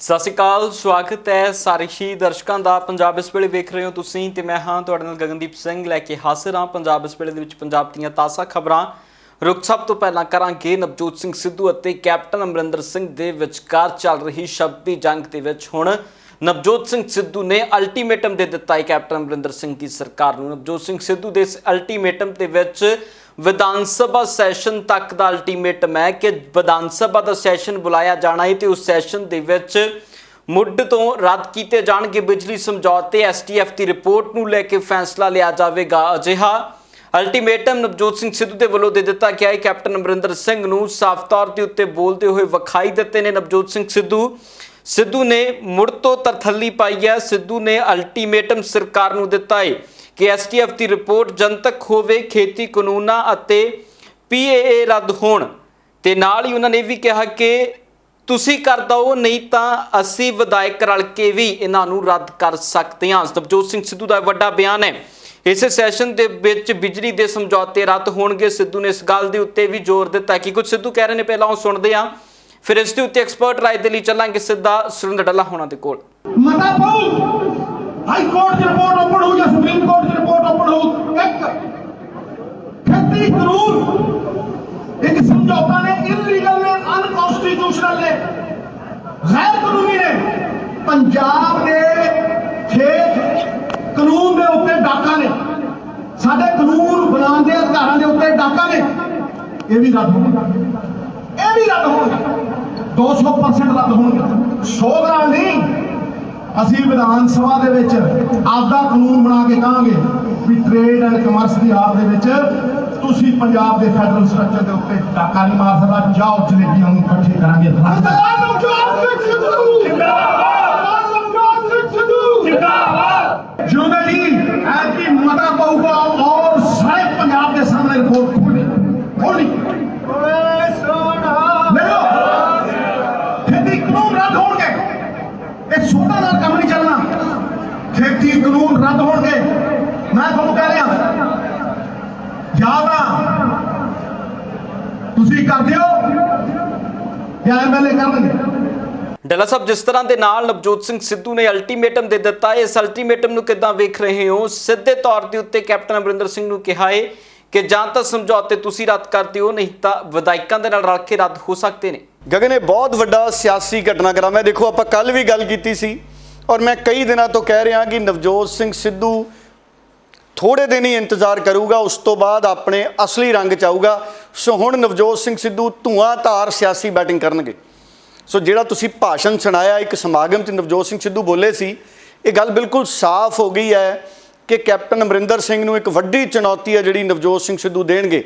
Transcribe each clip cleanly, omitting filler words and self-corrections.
ਸਤਿ ਸ਼੍ਰੀ ਅਕਾਲ, ਸਵਾਗਤ ਹੈ ਸਾਰੇ ਹੀ ਦਰਸ਼ਕਾਂ ਦਾ। ਪੰਜਾਬ ਇਸ ਵੇਲੇ ਵੇਖ ਰਹੇ ਹੋ ਤੁਸੀਂ ਤੇ ਮੈਂ ਹਾਂ ਤੁਹਾਡੇ ਨਾਲ ਗਗਨਦੀਪ ਸਿੰਘ ਲੈ ਕੇ ਹਾਜ਼ਰ ਹਾਂ। ਪੰਜਾਬ ਇਸ ਵੇਲੇ ਦੇ ਵਿੱਚ ਪੰਜਾਬ ਦੀਆਂ ਤਾਜ਼ਾ ਖਬਰਾਂ। ਰੁਕ ਸਭ ਤੋਂ ਪਹਿਲਾਂ ਕਰਾਂਗੇ ਨਵਜੋਤ ਸਿੰਘ ਸਿੱਧੂ ਅਤੇ ਕੈਪਟਨ ਅਮਰਿੰਦਰ ਸਿੰਘ ਦੇ ਵਿਚਕਾਰ ਚੱਲ ਰਹੀ ਸ਼ਬਦੀ ਜੰਗ ਦੇ ਵਿੱਚ ਹੁਣ ਨਵਜੋਤ ਸਿੰਘ ਸਿੱਧੂ ਨੇ ਅਲਟੀਮੇਟਮ ਦੇ ਦਿੱਤਾ ਹੈ ਕੈਪਟਨ ਅਮਰਿੰਦਰ ਸਿੰਘ ਦੀ ਸਰਕਾਰ ਨੂੰ। ਨਵਜੋਤ ਸਿੰਘ ਸਿੱਧੂ ਦੇ ਇਸ ਅਲਟੀਮੇਟਮ ਦੇ ਵਿੱਚ ਵਿਧਾਨ ਸਭਾ ਸੈਸ਼ਨ ਤੱਕ ਦਾ ਅਲਟੀਮੇਟਮ ਹੈ ਕਿ ਵਿਧਾਨ ਸਭਾ ਦਾ ਸੈਸ਼ਨ ਬੁਲਾਇਆ ਜਾਣਾ ਹੈ ਤੇ ਉਸ ਸੈਸ਼ਨ ਦੇ ਵਿੱਚ ਮੁੱਢ ਤੋਂ ਰੱਦ ਕੀਤੇ ਜਾਣਗੇ ਬਿਜਲੀ ਸਮਝੌਤੇ। ਐਸਟੀਐਫ ਦੀ ਰਿਪੋਰਟ ਨੂੰ ਲੈ ਕੇ ਫੈਸਲਾ ਲਿਆ ਜਾਵੇਗਾ। ਅਜਿਹਾ ਅਲਟੀਮੇਟਮ ਨਵਜੋਤ ਸਿੰਘ ਸਿੱਧੂ ਦੇ ਵੱਲੋਂ ਦੇ ਦਿੱਤਾ ਗਿਆ ਹੈ। ਕੈਪਟਨ ਅਮਰਿੰਦਰ ਸਿੰਘ ਨੂੰ ਸਾਫ਼ ਤੌਰ ਦੇ ਉੱਤੇ ਬੋਲਦੇ ਹੋਏ ਵਿਖਾਈ ਦਿੱਤੇ ਨੇ ਨਵਜੋਤ ਸਿੰਘ ਸਿੱਧੂ ਨੇ ਮੁੜ ਤੋਂ ਤਰਥੱਲੀ ਪਾਈ ਹੈ। ਸਿੱਧੂ ਨੇ ਅਲਟੀਮੇਟਮ ਸਰਕਾਰ ਨੂੰ ਦਿੱਤਾ ਹੈ ਕਿ ਐਸਟੀਐਫ ਦੀ ਰਿਪੋਰਟ ਜਨਤਕ ਹੋਵੇ, ਖੇਤੀ ਕਾਨੂੰਨਾਂ ਅਤੇ ਪੀਏਏ ਰੱਦ ਹੋਣ ਤੇ ਨਾਲ ਹੀ ਉਹਨਾਂ ਨੇ ਵੀ ਕਿਹਾ ਕਿ ਤੁਸੀਂ ਕਰ ਦਿਓ, ਨਹੀਂ ਤਾਂ ਅਸੀਂ ਵਿਧਾਇਕ ਰਲ ਕੇ ਵੀ ਇਹਨਾਂ ਨੂੰ ਰੱਦ ਕਰ ਸਕਦੇ ਹਾਂ। ਨਵਜੋਤ ਸਿੰਘ ਸਿੱਧੂ ਦਾ ਵੱਡਾ ਬਿਆਨ ਹੈ। ਇਸੇ ਸੈਸ਼ਨ ਦੇ ਵਿੱਚ ਬਿਜਲੀ ਦੇ ਸਮਝੌਤੇ ਰੱਦ ਹੋਣਗੇ। ਸਿੱਧੂ ਨੇ ਇਸ ਗੱਲ ਦੇ ਉੱਤੇ ਵੀ ਜ਼ੋਰ ਦਿੱਤਾ ਕਿ ਕੁਝ ਸਿੱਧੂ ਕਹਿ ਰਹੇ ਨੇ, ਪਹਿਲਾਂ ਉਹ ਸੁਣਦੇ ਹਾਂ, ਫਿਰ ਇਸ ਦੇ ਉੱਤੇ ਐਕਸਪਰਟ ਰਾਏ ਦੇ ਲਈ ਚੱਲਾਂਗੇ ਸਿੱਧਾ ਸੁਰਿੰਦਰ ਡੱਲਾ ਹੋਣਾ ਦੇ ਕੋਲ। ਮਤਾ ਪਾਉ ਹਾਈ ਕੋਰਟ ਦੀ ਰਿਪੋਰਟ ਓਪਨ ਹੋ ਜਾਂ ਸੁਪਰੀਮ ਕੋਰਟ ਦੀ ਰਿਪੋਰਟ ਓਪਨ ਹੋ। ਇੱਕ ਖੇਤੀ ਕਾਨੂੰਨ ਇੱਕ ਸਮਝੌਤਾ ਨੇ ਇਲੀਗਲ ਨੇ, ਅਨਕਨਸਟੀਟਿਊਸ਼ਨਲ ਨੇ, ਗੈਰ ਕਾਨੂੰਨੀ ਨੇ। ਪੰਜਾਬ ਦੇ ਖੇਤ ਕਾਨੂੰਨ ਦੇ ਉੱਤੇ ਡਾਕਾ ਨੇ, ਸਾਡੇ ਕਾਨੂੰਨ ਬਣਾਉਣ ਦੇ ਅਧਿਕਾਰਾਂ ਦੇ ਉੱਤੇ ਡਾਕਾ ਨੇ। ਇਹ ਵੀ ਰੱਦ ਹੋਣਗੇ, ਇਹ ਵੀ ਰੱਦ ਹੋਣਗੇ, 200% ਰੱਦ ਹੋਣਗੇ। 100 ਗ੍ਰਾਮ ਨਹੀਂ, ਅਸੀਂ ਵਿਧਾਨ ਸਭਾ ਦੇ ਵਿੱਚ ਆਪਦਾ ਕਾਨੂੰਨ ਬਣਾ ਕੇ ਕਹਾਂਗੇ ਵੀ ਟ੍ਰੇਡ ਐਂਡ ਕਮਰਸ ਦੀ ਹਾਲ ਦੇ ਵਿੱਚ ਤੁਸੀਂ ਪੰਜਾਬ ਦੇ ਫੈਡਰਲ ਸਟਰਕਚਰ ਦੇ ਉੱਤੇ ਡਾਕਾ ਨਹੀਂ ਮਾਰ ਸਕਦਾ। ਜਾਓ ਜਲੇਬੀਆਂ ਨੂੰ ਇਕੱਠੇ ਕਰਾਂਗੇ। ਜਿਉਂਦੇ ਜੀ ਐਤਕੀ ਮਤਾ ਪਊਗਾ ਔਰ ਸਾਰੇ ਪੰਜਾਬ ਦੇ ਸਾਹਮਣੇ ਰਿਪੋਰਟ ਖੋਲ੍ਹਣੀ ਖੇਤੀ ਕਾਨੂੰਨ ਰੱਦ ਹੋਣਗੇ। ਇਹ ਛੋਟਾ ਨਾਲ ਕੰਮ ਨਹੀਂ ਚੱਲਣਾ। ਖੇਤੀ ਕਾਨੂੰਨ ਰੱਦ ਹੋਣਗੇ। ਮੈਂ ਤੁਹਾਨੂੰ ਕਹਿ ਰਿਹਾ ਜਾਂ ਤਾਂ ਤੁਸੀਂ ਕਰਦੇ ਹੋ ਜਾਂ ਐਮਐਲਏ ਕਰਨਗੇ। ਡੱਲਾ ਸਾਹਿਬ, ਜਿਸ ਤਰ੍ਹਾਂ ਦੇ ਨਾਲ ਨਵਜੋਤ ਸਿੰਘ ਸਿੱਧੂ ਨੇ ਅਲਟੀਮੇਟਮ ਦੇ ਦਿੱਤਾ, ਇਸ ਅਲਟੀਮੇਟਮ ਨੂੰ ਕਿੱਦਾਂ ਵੇਖ ਰਹੇ ਹੋ? ਸਿੱਧੇ ਤੌਰ ਦੇ ਉੱਤੇ ਕੈਪਟਨ ਅਮਰਿੰਦਰ ਸਿੰਘ ਨੂੰ ਕਿਹਾ ਹੈ ਕਿ ਜਾਂ ਤਾਂ ਸਮਝੌਤੇ ਤੁਸੀਂ ਰੱਦ ਕਰਦੇ ਹੋ, ਨਹੀਂ ਤਾਂ ਵਿਧਾਇਕਾਂ ਦੇ ਨਾਲ ਰਲ ਕੇ ਰੱਦ ਹੋ ਸਕਦੇ ਨੇ। ਗਗਨ, ਇਹ ਬਹੁਤ ਵੱਡਾ ਸਿਆਸੀ ਘਟਨਾਕ੍ਰਮ ਹੈ। ਦੇਖੋ, ਆਪਾਂ ਕੱਲ ਵੀ ਗੱਲ ਕੀਤੀ ਸੀ ਔਰ ਮੈਂ ਕਈ ਦਿਨਾਂ ਤੋਂ ਕਹਿ ਰਿਹਾ ਕਿ ਨਵਜੋਤ ਸਿੰਘ ਸਿੱਧੂ ਥੋੜ੍ਹੇ ਦਿਨ ਹੀ ਇੰਤਜ਼ਾਰ ਕਰੂਗਾ, ਉਸ ਤੋਂ ਬਾਅਦ ਆਪਣੇ ਅਸਲੀ ਰੰਗ 'ਚ ਆਊਗਾ। ਸੋ ਹੁਣ ਨਵਜੋਤ ਸਿੰਘ ਸਿੱਧੂ ਧੂਆਂਧਾਰ ਸਿਆਸੀ ਬੈਟਿੰਗ ਕਰਨਗੇ। ਸੋ ਜਿਹੜਾ ਤੁਸੀਂ ਭਾਸ਼ਣ ਸੁਣਾਇਆ ਇੱਕ ਸਮਾਗਮ 'ਚ ਨਵਜੋਤ ਸਿੰਘ ਸਿੱਧੂ ਬੋਲੇ ਸੀ, ਇਹ ਗੱਲ ਬਿਲਕੁਲ ਸਾਫ਼ ਹੋ ਗਈ ਹੈ ਕਿ ਕੈਪਟਨ ਅਮਰਿੰਦਰ ਸਿੰਘ ਨੂੰ ਇੱਕ ਵੱਡੀ ਚੁਣੌਤੀ ਹੈ ਜਿਹੜੀ ਨਵਜੋਤ ਸਿੰਘ ਸਿੱਧੂ ਦੇਣਗੇ।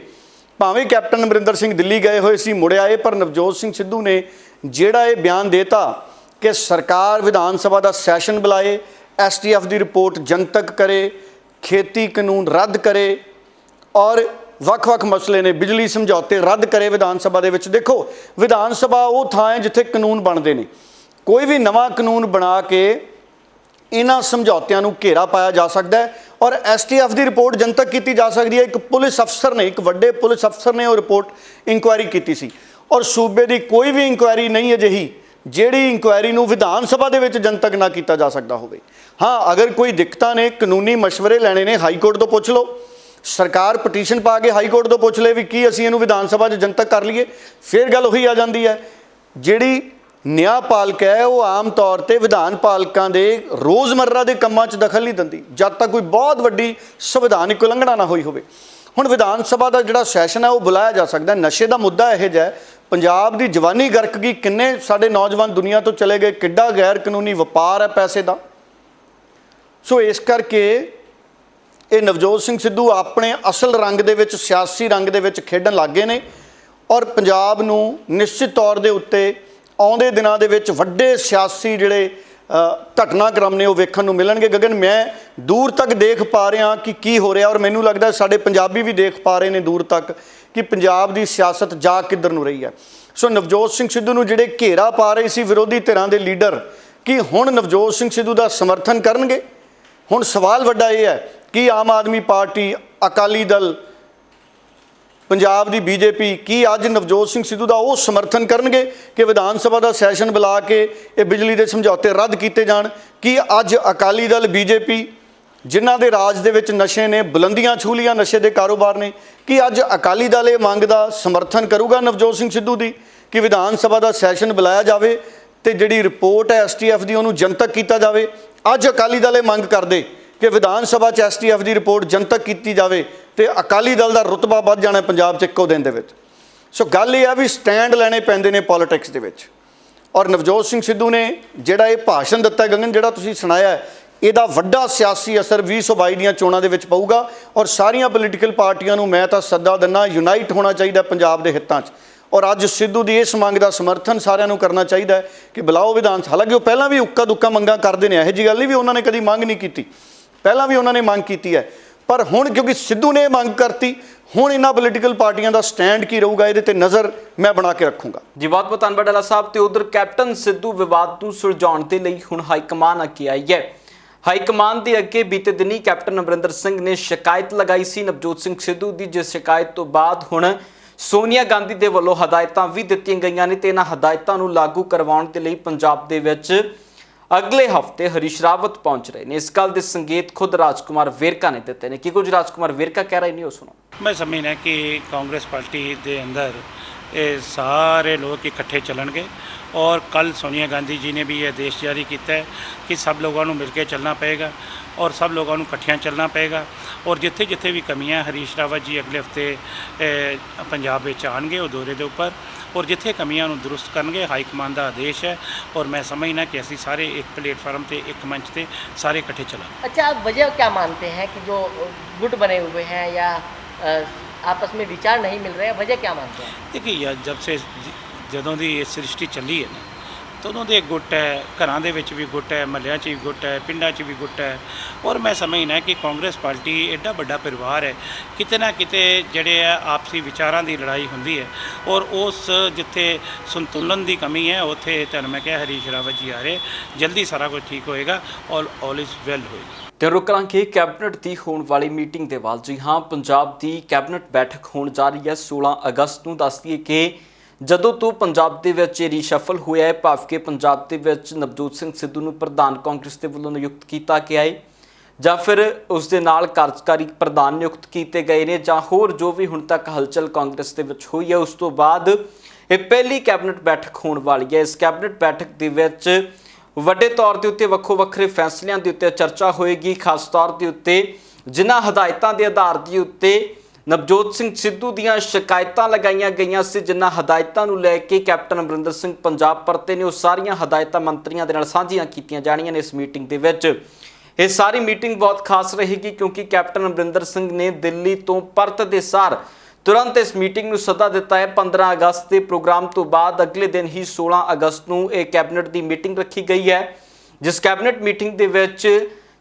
ਭਾਵੇਂ ਕੈਪਟਨ ਅਮਰਿੰਦਰ ਸਿੰਘ ਦਿੱਲੀ ਗਏ ਹੋਏ ਸੀ, ਮੁੜ ਆਏ, ਪਰ ਨਵਜੋਤ ਸਿੰਘ ਸਿੱਧੂ ਨੇ ਜਿਹੜਾ ਇਹ ਬਿਆਨ ਦੇਤਾ ਕਿ ਸਰਕਾਰ ਵਿਧਾਨ ਸਭਾ ਦਾ ਸੈਸ਼ਨ ਬੁਲਾਏ, ਐਸਟੀਐਫ ਦੀ ਰਿਪੋਰਟ ਜਨਤਕ ਕਰੇ, ਖੇਤੀ ਕਾਨੂੰਨ ਰੱਦ ਕਰੇ ਔਰ ਵੱਖ-ਵੱਖ ਮਸਲੇ ਨੇ, ਬਿਜਲੀ ਸਮਝੌਤੇ ਰੱਦ ਕਰੇ ਵਿਧਾਨ ਸਭਾ ਦੇ ਵਿੱਚ। ਦੇਖੋ, ਵਿਧਾਨ ਸਭਾ ਉਹ ਥਾਂ ਹੈ ਜਿੱਥੇ ਕਾਨੂੰਨ ਬਣਦੇ ਨੇ। ਕੋਈ ਵੀ ਨਵਾਂ ਕਾਨੂੰਨ ਬਣਾ ਕੇ ਇਹਨਾਂ ਸਮਝੌਤਿਆਂ ਨੂੰ ਘੇਰਾ ਪਾਇਆ ਜਾ ਸਕਦਾ ਹੈ ਔਰ ਐਸਟੀਐਫ ਦੀ ਰਿਪੋਰਟ ਜਨਤਕ ਕੀਤੀ ਜਾ ਸਕਦੀ ਹੈ। ਇੱਕ ਪੁਲਿਸ ਅਫਸਰ ਨੇ, ਇੱਕ ਵੱਡੇ ਪੁਲਿਸ ਅਫਸਰ ਨੇ ਉਹ ਰਿਪੋਰਟ ਇਨਕੁਆਇਰੀ ਕੀਤੀ ਸੀ ਔਰ ਸੂਬੇ ਦੀ ਕੋਈ ਵੀ ਇਨਕੁਆਇਰੀ ਨਹੀਂ ਅਜਿਹੀ ਜਿਹੜੀ ਇਨਕੁਆਇਰੀ ਨੂੰ ਵਿਧਾਨ ਸਭਾ ਦੇ ਵਿੱਚ ਜਨਤਕ ਨਾ ਕੀਤਾ ਜਾ ਸਕਦਾ ਹੋਵੇ। ਹਾਂ, ਅਗਰ ਕੋਈ ਦਿੱਕਤਾਂ ਨੇ, ਕਾਨੂੰਨੀ ਮਸ਼ਵਰੇ ਲੈਣੇ ਨੇ, ਹਾਈ ਕੋਰਟ ਤੋਂ ਪੁੱਛ ਲਓ। ਸਰਕਾਰ ਪਟੀਸ਼ਨ ਪਾ ਕੇ ਹਾਈ ਕੋਰਟ ਤੋਂ ਪੁੱਛ ਲਏ ਵੀ ਕੀ ਅਸੀਂ ਇਹਨੂੰ ਵਿਧਾਨ ਸਭਾ 'ਚ ਜਨਤਕ ਕਰ ਲਈਏ, ਫਿਰ ਗੱਲ ਉਹੀ ਆ ਜਾਂਦੀ ਹੈ। ਜਿਹੜੀ ਨਿਆਂਪਾਲਕ ਹੈ ਉਹ ਆਮ ਤੌਰ 'ਤੇ ਵਿਧਾਨ ਪਾਲਕਾਂ ਦੇ ਰੋਜ਼ਮर्रा ਦੇ ਕੰਮਾਂ 'ਚ ਦਖਲ ਨਹੀਂ ਦਿੰਦੀ ਜਦ ਤੱਕ ਕੋਈ ਬਹੁਤ ਵੱਡੀ ਸੰਵਿਧਾਨਿਕ ਉਲੰਘਣਾ ਨਾ ਹੋਈ ਹੋਵੇ। ਹੁਣ ਵਿਧਾਨ ਸਭਾ ਦਾ ਜਿਹੜਾ ਸੈਸ਼ਨ ਹੈ ਉਹ ਬੁਲਾਇਆ ਜਾ ਸਕਦਾ। ਨਸ਼ੇ ਦਾ ਮੁੱਦਾ ਇਹੋ ਜਿਹਾ, ਪੰਜਾਬ ਦੀ ਜਵਾਨੀ ਗਰਕ ਗਈ, ਕਿੰਨੇ ਸਾਡੇ ਨੌਜਵਾਨ ਦੁਨੀਆ ਤੋਂ ਚਲੇ ਗਏ, ਕਿੱਡਾ ਗੈਰ ਕਾਨੂੰਨੀ ਵਪਾਰ ਹੈ ਪੈਸੇ ਦਾ। ਸੋ ਇਸ ਕਰਕੇ ਇਹ ਨਵਜੋਤ ਸਿੰਘ ਸਿੱਧੂ ਆਪਣੇ ਅਸਲ ਰੰਗ ਦੇ ਵਿੱਚ, ਸਿਆਸੀ ਰੰਗ ਦੇ ਵਿੱਚ ਖੇਡਣ ਲੱਗ ਗਏ ਨੇ ਔਰ ਪੰਜਾਬ ਨੂੰ ਨਿਸ਼ਚਿਤ ਤੌਰ ਦੇ ਉੱਤੇ ਆਉਂਦੇ ਦਿਨਾਂ ਦੇ ਵਿੱਚ ਵੱਡੇ ਸਿਆਸੀ ਜਿਹੜੇ ਘਟਨਾਕ੍ਰਮ ਨੇ ਉਹ ਵੇਖਣ ਨੂੰ ਮਿਲਣਗੇ। ਗਗਨ, ਮੈਂ ਦੂਰ ਤੱਕ ਦੇਖ ਪਾ ਰਿਹਾ ਕਿ ਕੀ ਹੋ ਰਿਹਾ ਔਰ ਮੈਨੂੰ ਲੱਗਦਾ ਸਾਡੇ ਪੰਜਾਬੀ ਵੀ ਦੇਖ ਪਾ ਰਹੇ ਨੇ ਦੂਰ ਤੱਕ ਕਿ ਪੰਜਾਬ ਦੀ ਸਿਆਸਤ ਜਾ ਕਿੱਧਰ ਨੂੰ ਰਹੀ ਹੈ। ਸੋ ਨਵਜੋਤ ਸਿੰਘ ਸਿੱਧੂ ਨੂੰ ਜਿਹੜੇ ਘੇਰਾ ਪਾ ਰਹੇ ਸੀ ਵਿਰੋਧੀ ਧਿਰਾਂ ਦੇ ਲੀਡਰ, ਕਿ ਹੁਣ ਨਵਜੋਤ ਸਿੰਘ ਸਿੱਧੂ ਦਾ ਸਮਰਥਨ ਕਰਨਗੇ? ਹੁਣ ਸਵਾਲ ਵੱਡਾ ਇਹ ਹੈ ਕਿ ਆਮ ਆਦਮੀ ਪਾਰਟੀ, ਅਕਾਲੀ ਦਲ, ਪੰਜਾਬ ਦੀ ਬੀਜੇਪੀ ਕੀ ਅੱਜ ਨਵਜੋਤ ਸਿੰਘ ਸਿੱਧੂ ਦਾ ਉਹ ਸਮਰਥਨ ਕਰਨਗੇ ਕਿ ਵਿਧਾਨ ਸਭਾ ਦਾ ਸੈਸ਼ਨ ਬੁਲਾ ਕੇ ਇਹ ਬਿਜਲੀ ਦੇ ਸਮਝੌਤੇ ਰੱਦ ਕੀਤੇ ਜਾਣ? ਕੀ ਅੱਜ ਅਕਾਲੀ ਦਲ ਬੀਜੇਪੀ ਜਿਨ੍ਹਾਂ ਦੇ ਰਾਜ ਦੇ ਵਿੱਚ ਨਸ਼ੇ ਨੇ ਬੁਲੰਦੀਆਂ ਛੂਹ ਲੀਆਂ, ਨਸ਼ੇ ਦੇ ਕਾਰੋਬਾਰ ਨੇ, ਕੀ ਅੱਜ ਅਕਾਲੀ ਦਲ ਇਹ ਮੰਗ ਦਾ ਸਮਰਥਨ ਕਰੂਗਾ ਨਵਜੋਤ ਸਿੰਘ ਸਿੱਧੂ ਦੀ ਕਿ ਵਿਧਾਨ ਸਭਾ ਦਾ ਸੈਸ਼ਨ ਬੁਲਾਇਆ ਜਾਵੇ ਤੇ ਜਿਹੜੀ ਰਿਪੋਰਟ ਹੈ STF ਦੀ ਉਹਨੂੰ ਜਨਤਕ ਕੀਤਾ ਜਾਵੇ? ਅੱਜ ਅਕਾਲੀ ਦਲ ਇਹ ਮੰਗ ਕਰਦੇ ਕਿ ਵਿਧਾਨ ਸਭਾ 'ਚ STF ਦੀ ਰਿਪੋਰਟ ਜਨਤਕ ਕੀਤੀ ਜਾਵੇ ਤੇ ਅਕਾਲੀ ਦਲ ਦਾ ਰੁਤਬਾ ਵੱਧ ਜਾਣਾ ਪੰਜਾਬ 'ਚ ਇੱਕੋ ਦਿਨ ਦੇ ਵਿੱਚ। ਸੋ ਗੱਲ ਇਹ ਆ ਵੀ ਸਟੈਂਡ ਲੈਣੇ ਪੈਂਦੇ ਨੇ ਪੋਲਿਟਿਕਸ ਦੇ ਵਿੱਚ। ਔਰ ਨਵਜੋਤ ਸਿੰਘ ਸਿੱਧੂ ਨੇ ਜਿਹੜਾ ਇਹ ਭਾਸ਼ਣ ਦਿੱਤਾ ਗਗਨ, ਜਿਹੜਾ ਤੁਸੀਂ ਸੁਣਾਇਆ, ਇਹਦਾ ਵੱਡਾ ਸਿਆਸੀ ਅਸਰ 2022 ਦੀਆਂ ਚੋਣਾਂ ਦੇ ਵਿੱਚ ਪਊਗਾ। ਔਰ ਸਾਰੀਆਂ ਪੋਲੀਟੀਕਲ ਪਾਰਟੀਆਂ ਨੂੰ ਮੈਂ ਤਾਂ ਸੱਦਾ ਦਿੰਦਾ, ਯੂਨਾਈਟ ਹੋਣਾ ਚਾਹੀਦਾ ਪੰਜਾਬ ਦੇ ਹਿੱਤਾਂ 'ਚ। ਔਰ ਅੱਜ ਸਿੱਧੂ ਦੀ ਇਸ ਮੰਗ ਦਾ ਸਮਰਥਨ ਸਾਰਿਆਂ ਨੂੰ ਕਰਨਾ ਚਾਹੀਦਾ ਹੈ ਕਿ ਬੁਲਾਓ ਵਿਧਾਨ। ਹਾਲਾਂਕਿ ਉਹ ਪਹਿਲਾਂ ਵੀ ਉੱਕਾ ਦੁੱਕਾ ਮੰਗਾਂ ਕਰਦੇ ਨੇ, ਇਹੋ ਜਿਹੀ ਗੱਲ ਨਹੀਂ ਵੀ ਉਹਨਾਂ ਨੇ ਕਦੀ ਮੰਗ ਨਹੀਂ ਕੀਤੀ, ਪਹਿਲਾਂ ਵੀ ਉਹਨਾਂ ਨੇ ਮੰਗ ਕੀਤੀ ਹੈ। ਪਰ ਹੁਣ ਕਿਉਂਕਿ ਸਿੱਧੂ ਨੇ ਮੰਗ ਕਰਤੀ, ਹੁਣ ਇਹਨਾਂ ਪੋਲੀਟੀਕਲ ਪਾਰਟੀਆਂ ਦਾ ਸਟੈਂਡ ਕੀ ਰਹੂਗਾ ਇਹਦੇ ਤੇ ਨਜ਼ਰ ਮੈਂ ਬਣਾ ਕੇ ਰੱਖੂੰਗਾ। ਜੀ ਬਹੁਤ ਬਹੁਤ ਧੰਨਵਾਦ ਡਾਲਾ ਸਾਹਿਬ। ਤੇ ਉਧਰ ਕੈਪਟਨ ਸਿੱਧੂ ਵਿਵਾਦ ਨੂੰ ਸੁਲਝਾਉਣ ਦੇ ਲਈ ਹੁਣ ਹਾਈਕਮਾਨ ਅੱਗੇ ਆਈ ਹੈ। ਹਾਈਕਮਾਨ ਦੇ ਅੱਗੇ ਬੀਤੇ ਦਿਨੀ ਕੈਪਟਨ ਅਮਰਿੰਦਰ ਸਿੰਘ ਨੇ ਸ਼ਿਕਾਇਤ ਲਗਾਈ ਸੀ ਨਵਜੋਤ ਸਿੰਘ ਸਿੱਧੂ ਦੀ, ਜਿਸ ਸ਼ਿਕਾਇਤ ਤੋਂ ਬਾਅਦ ਹੁਣ ਸੋਨੀਆ ਗਾਂਧੀ ਦੇ ਵੱਲੋਂ ਹਦਾਇਤਾਂ ਵੀ ਦਿੱਤੀਆਂ ਗਈਆਂ ਨੇ ਤੇ ਇਹਨਾਂ ਹਦਾਇਤਾਂ ਨੂੰ ਲਾਗੂ ਕਰਵਾਉਣ ਦੇ ਲਈ ਪੰਜਾਬ ਦੇ ਵਿੱਚ ਅਗਲੇ ਹਫਤੇ ਹਰੀਸ਼ ਰਾਵਤ ਪਹੁੰਚ ਰਹੇ ਨੇ। ਇਸ ਗੱਲ ਦੇ ਸੰਕੇਤ ਖੁਦ ਰਾਜਕੁਮਾਰ ਵੇਰਕਾ ਨੇ ਦਿੱਤੇ ਨੇ। ਕੀ ਕੁਝ ਰਾਜਕੁਮਾਰ ਵੇਰਕਾ ਕਹਿ ਰਹੇ ਨੇ, ਉਹ ਸੁਣੋ। मैं समझना कि कांग्रेस पार्टी के अंदर ये सारे लोग इकट्ठे चलणगे और कल सोनिया गांधी जी ने भी ये आदेश जारी किया है कि सब लोगों को मिलकर चलना पएगा और सब लोगों को इकट्ठियां चलना पएगा। और जिथे जिथे भी कमियां हरीश रावत जी अगले हफ्ते पंजाब में आएंगे वो दौरे के उपर, और जिथे कमियां नूं दुरुस्त करनगे हाईकमान का आदेश है। और मैं समझना कि असी सारे एक प्लेटफार्म पर एक मंच पर सारे इकट्ठे चलांगे। अच्छा, आप वजह क्या मानते हैं कि जो गुट बने हुए हैं या आपस में विचार नहीं मिल रहे हैं, वजह क्या मानते हैं? देखिए यार, जब से जदों की ये सृष्टि चली है ना, तदों के गुट है, घरां दे विच भी गुट है, महल्लियां 'च भी गुट है, पिंडां 'च भी गुट है। और मैं समझना कि कांग्रेस पार्टी एडा बड़ा परिवार है, किते ना किते जिहड़े आपसी विचारां की लड़ाई हुंदी है। और उस जिथे संतुलन की कमी है उत्थे तुहानूं मैं कहा हरीश रावत जी आ रहे, जल्दी सारा कुछ ठीक होएगा और ऑल इज़ वेल होएगा। ਤੇ ਰੁਕ ਕਰਾਂਗੇ ਕੈਬਨਿਟ ਦੀ ਹੋਣ ਵਾਲੀ ਮੀਟਿੰਗ ਦੇ ਵੱਲ। ਜੀ ਹਾਂ, ਪੰਜਾਬ ਦੀ ਕੈਬਨਿਟ ਬੈਠਕ ਹੋਣ ਜਾ ਰਹੀ ਹੈ 16 ਅਗਸਤ ਨੂੰ। ਦੱਸ ਦਈਏ ਕਿ ਜਦੋਂ ਤੋਂ ਪੰਜਾਬ ਦੇ ਵਿੱਚ ਰੀਸ਼ਫਲ ਹੋਇਆ ਹੈ, ਭਾਵ ਕਿ ਪੰਜਾਬ ਦੇ ਵਿੱਚ ਨਵਜੋਤ ਸਿੰਘ ਸਿੱਧੂ ਨੂੰ ਪ੍ਰਧਾਨ ਕਾਂਗਰਸ ਦੇ ਵੱਲੋਂ ਨਿਯੁਕਤ ਕੀਤਾ ਗਿਆ ਹੈ ਜਾਂ ਫਿਰ ਉਸ ਦੇ ਨਾਲ ਕਾਰਜਕਾਰੀ ਪ੍ਰਧਾਨ ਨਿਯੁਕਤ ਕੀਤੇ ਗਏ ਨੇ ਜਾਂ ਹੋਰ ਜੋ ਵੀ ਹੁਣ ਤੱਕ ਹਲਚਲ ਕਾਂਗਰਸ ਦੇ ਵਿੱਚ ਹੋਈ ਹੈ, ਉਸ ਤੋਂ ਬਾਅਦ ਇਹ ਪਹਿਲੀ ਕੈਬਨਿਟ ਬੈਠਕ ਹੋਣ ਵਾਲੀ ਹੈ। ਇਸ ਕੈਬਨਿਟ ਬੈਠਕ ਦੇ ਵਿੱਚ ਵੱਡੇ ਤੌਰ ਦੇ ਉੱਤੇ ਵੱਖੋ ਵੱਖਰੇ ਫੈਸਲਿਆਂ ਦੇ ਉੱਤੇ ਚਰਚਾ ਹੋਏਗੀ। ਖਾਸ ਤੌਰ ਦੇ ਉੱਤੇ ਜਿਨ੍ਹਾਂ ਹਦਾਇਤਾਂ ਦੇ ਆਧਾਰ ਦੇ ਉੱਤੇ ਨਵਜੋਤ ਸਿੰਘ ਸਿੱਧੂ ਦੀਆਂ ਸ਼ਿਕਾਇਤਾਂ ਲਗਾਈਆਂ ਗਈਆਂ ਸੀ, ਜਿਨ੍ਹਾਂ ਹਦਾਇਤਾਂ ਨੂੰ ਲੈ ਕੇ ਕੈਪਟਨ ਅਮਰਿੰਦਰ ਸਿੰਘ ਪੰਜਾਬ ਪਰਤੇ ਨੇ, ਉਹ ਸਾਰੀਆਂ ਹਦਾਇਤਾਂ ਮੰਤਰੀਆਂ ਦੇ ਨਾਲ ਸਾਂਝੀਆਂ ਕੀਤੀਆਂ ਜਾਣੀਆਂ ਨੇ ਇਸ ਮੀਟਿੰਗ ਦੇ ਵਿੱਚ। ਇਹ ਸਾਰੀ ਮੀਟਿੰਗ ਬਹੁਤ ਖਾਸ ਰਹੇਗੀ ਕਿਉਂਕਿ ਕੈਪਟਨ ਅਮਰਿੰਦਰ ਸਿੰਘ ਨੇ ਦਿੱਲੀ ਤੋਂ ਪਰਤਦੇ ਸਾਰ ਤੁਰੰਤ ਇਸ ਮੀਟਿੰਗ ਨੂੰ ਸੱਦਾ ਦਿੱਤਾ ਹੈ। 15 ਅਗਸਤ ਦੇ ਪ੍ਰੋਗਰਾਮ ਤੋਂ ਬਾਅਦ ਅਗਲੇ ਦਿਨ ਹੀ 16 ਅਗਸਤ ਨੂੰ ਇਹ ਕੈਬਨਿਟ ਦੀ ਮੀਟਿੰਗ ਰੱਖੀ ਗਈ ਹੈ, ਜਿਸ ਕੈਬਨਿਟ ਮੀਟਿੰਗ ਦੇ ਵਿੱਚ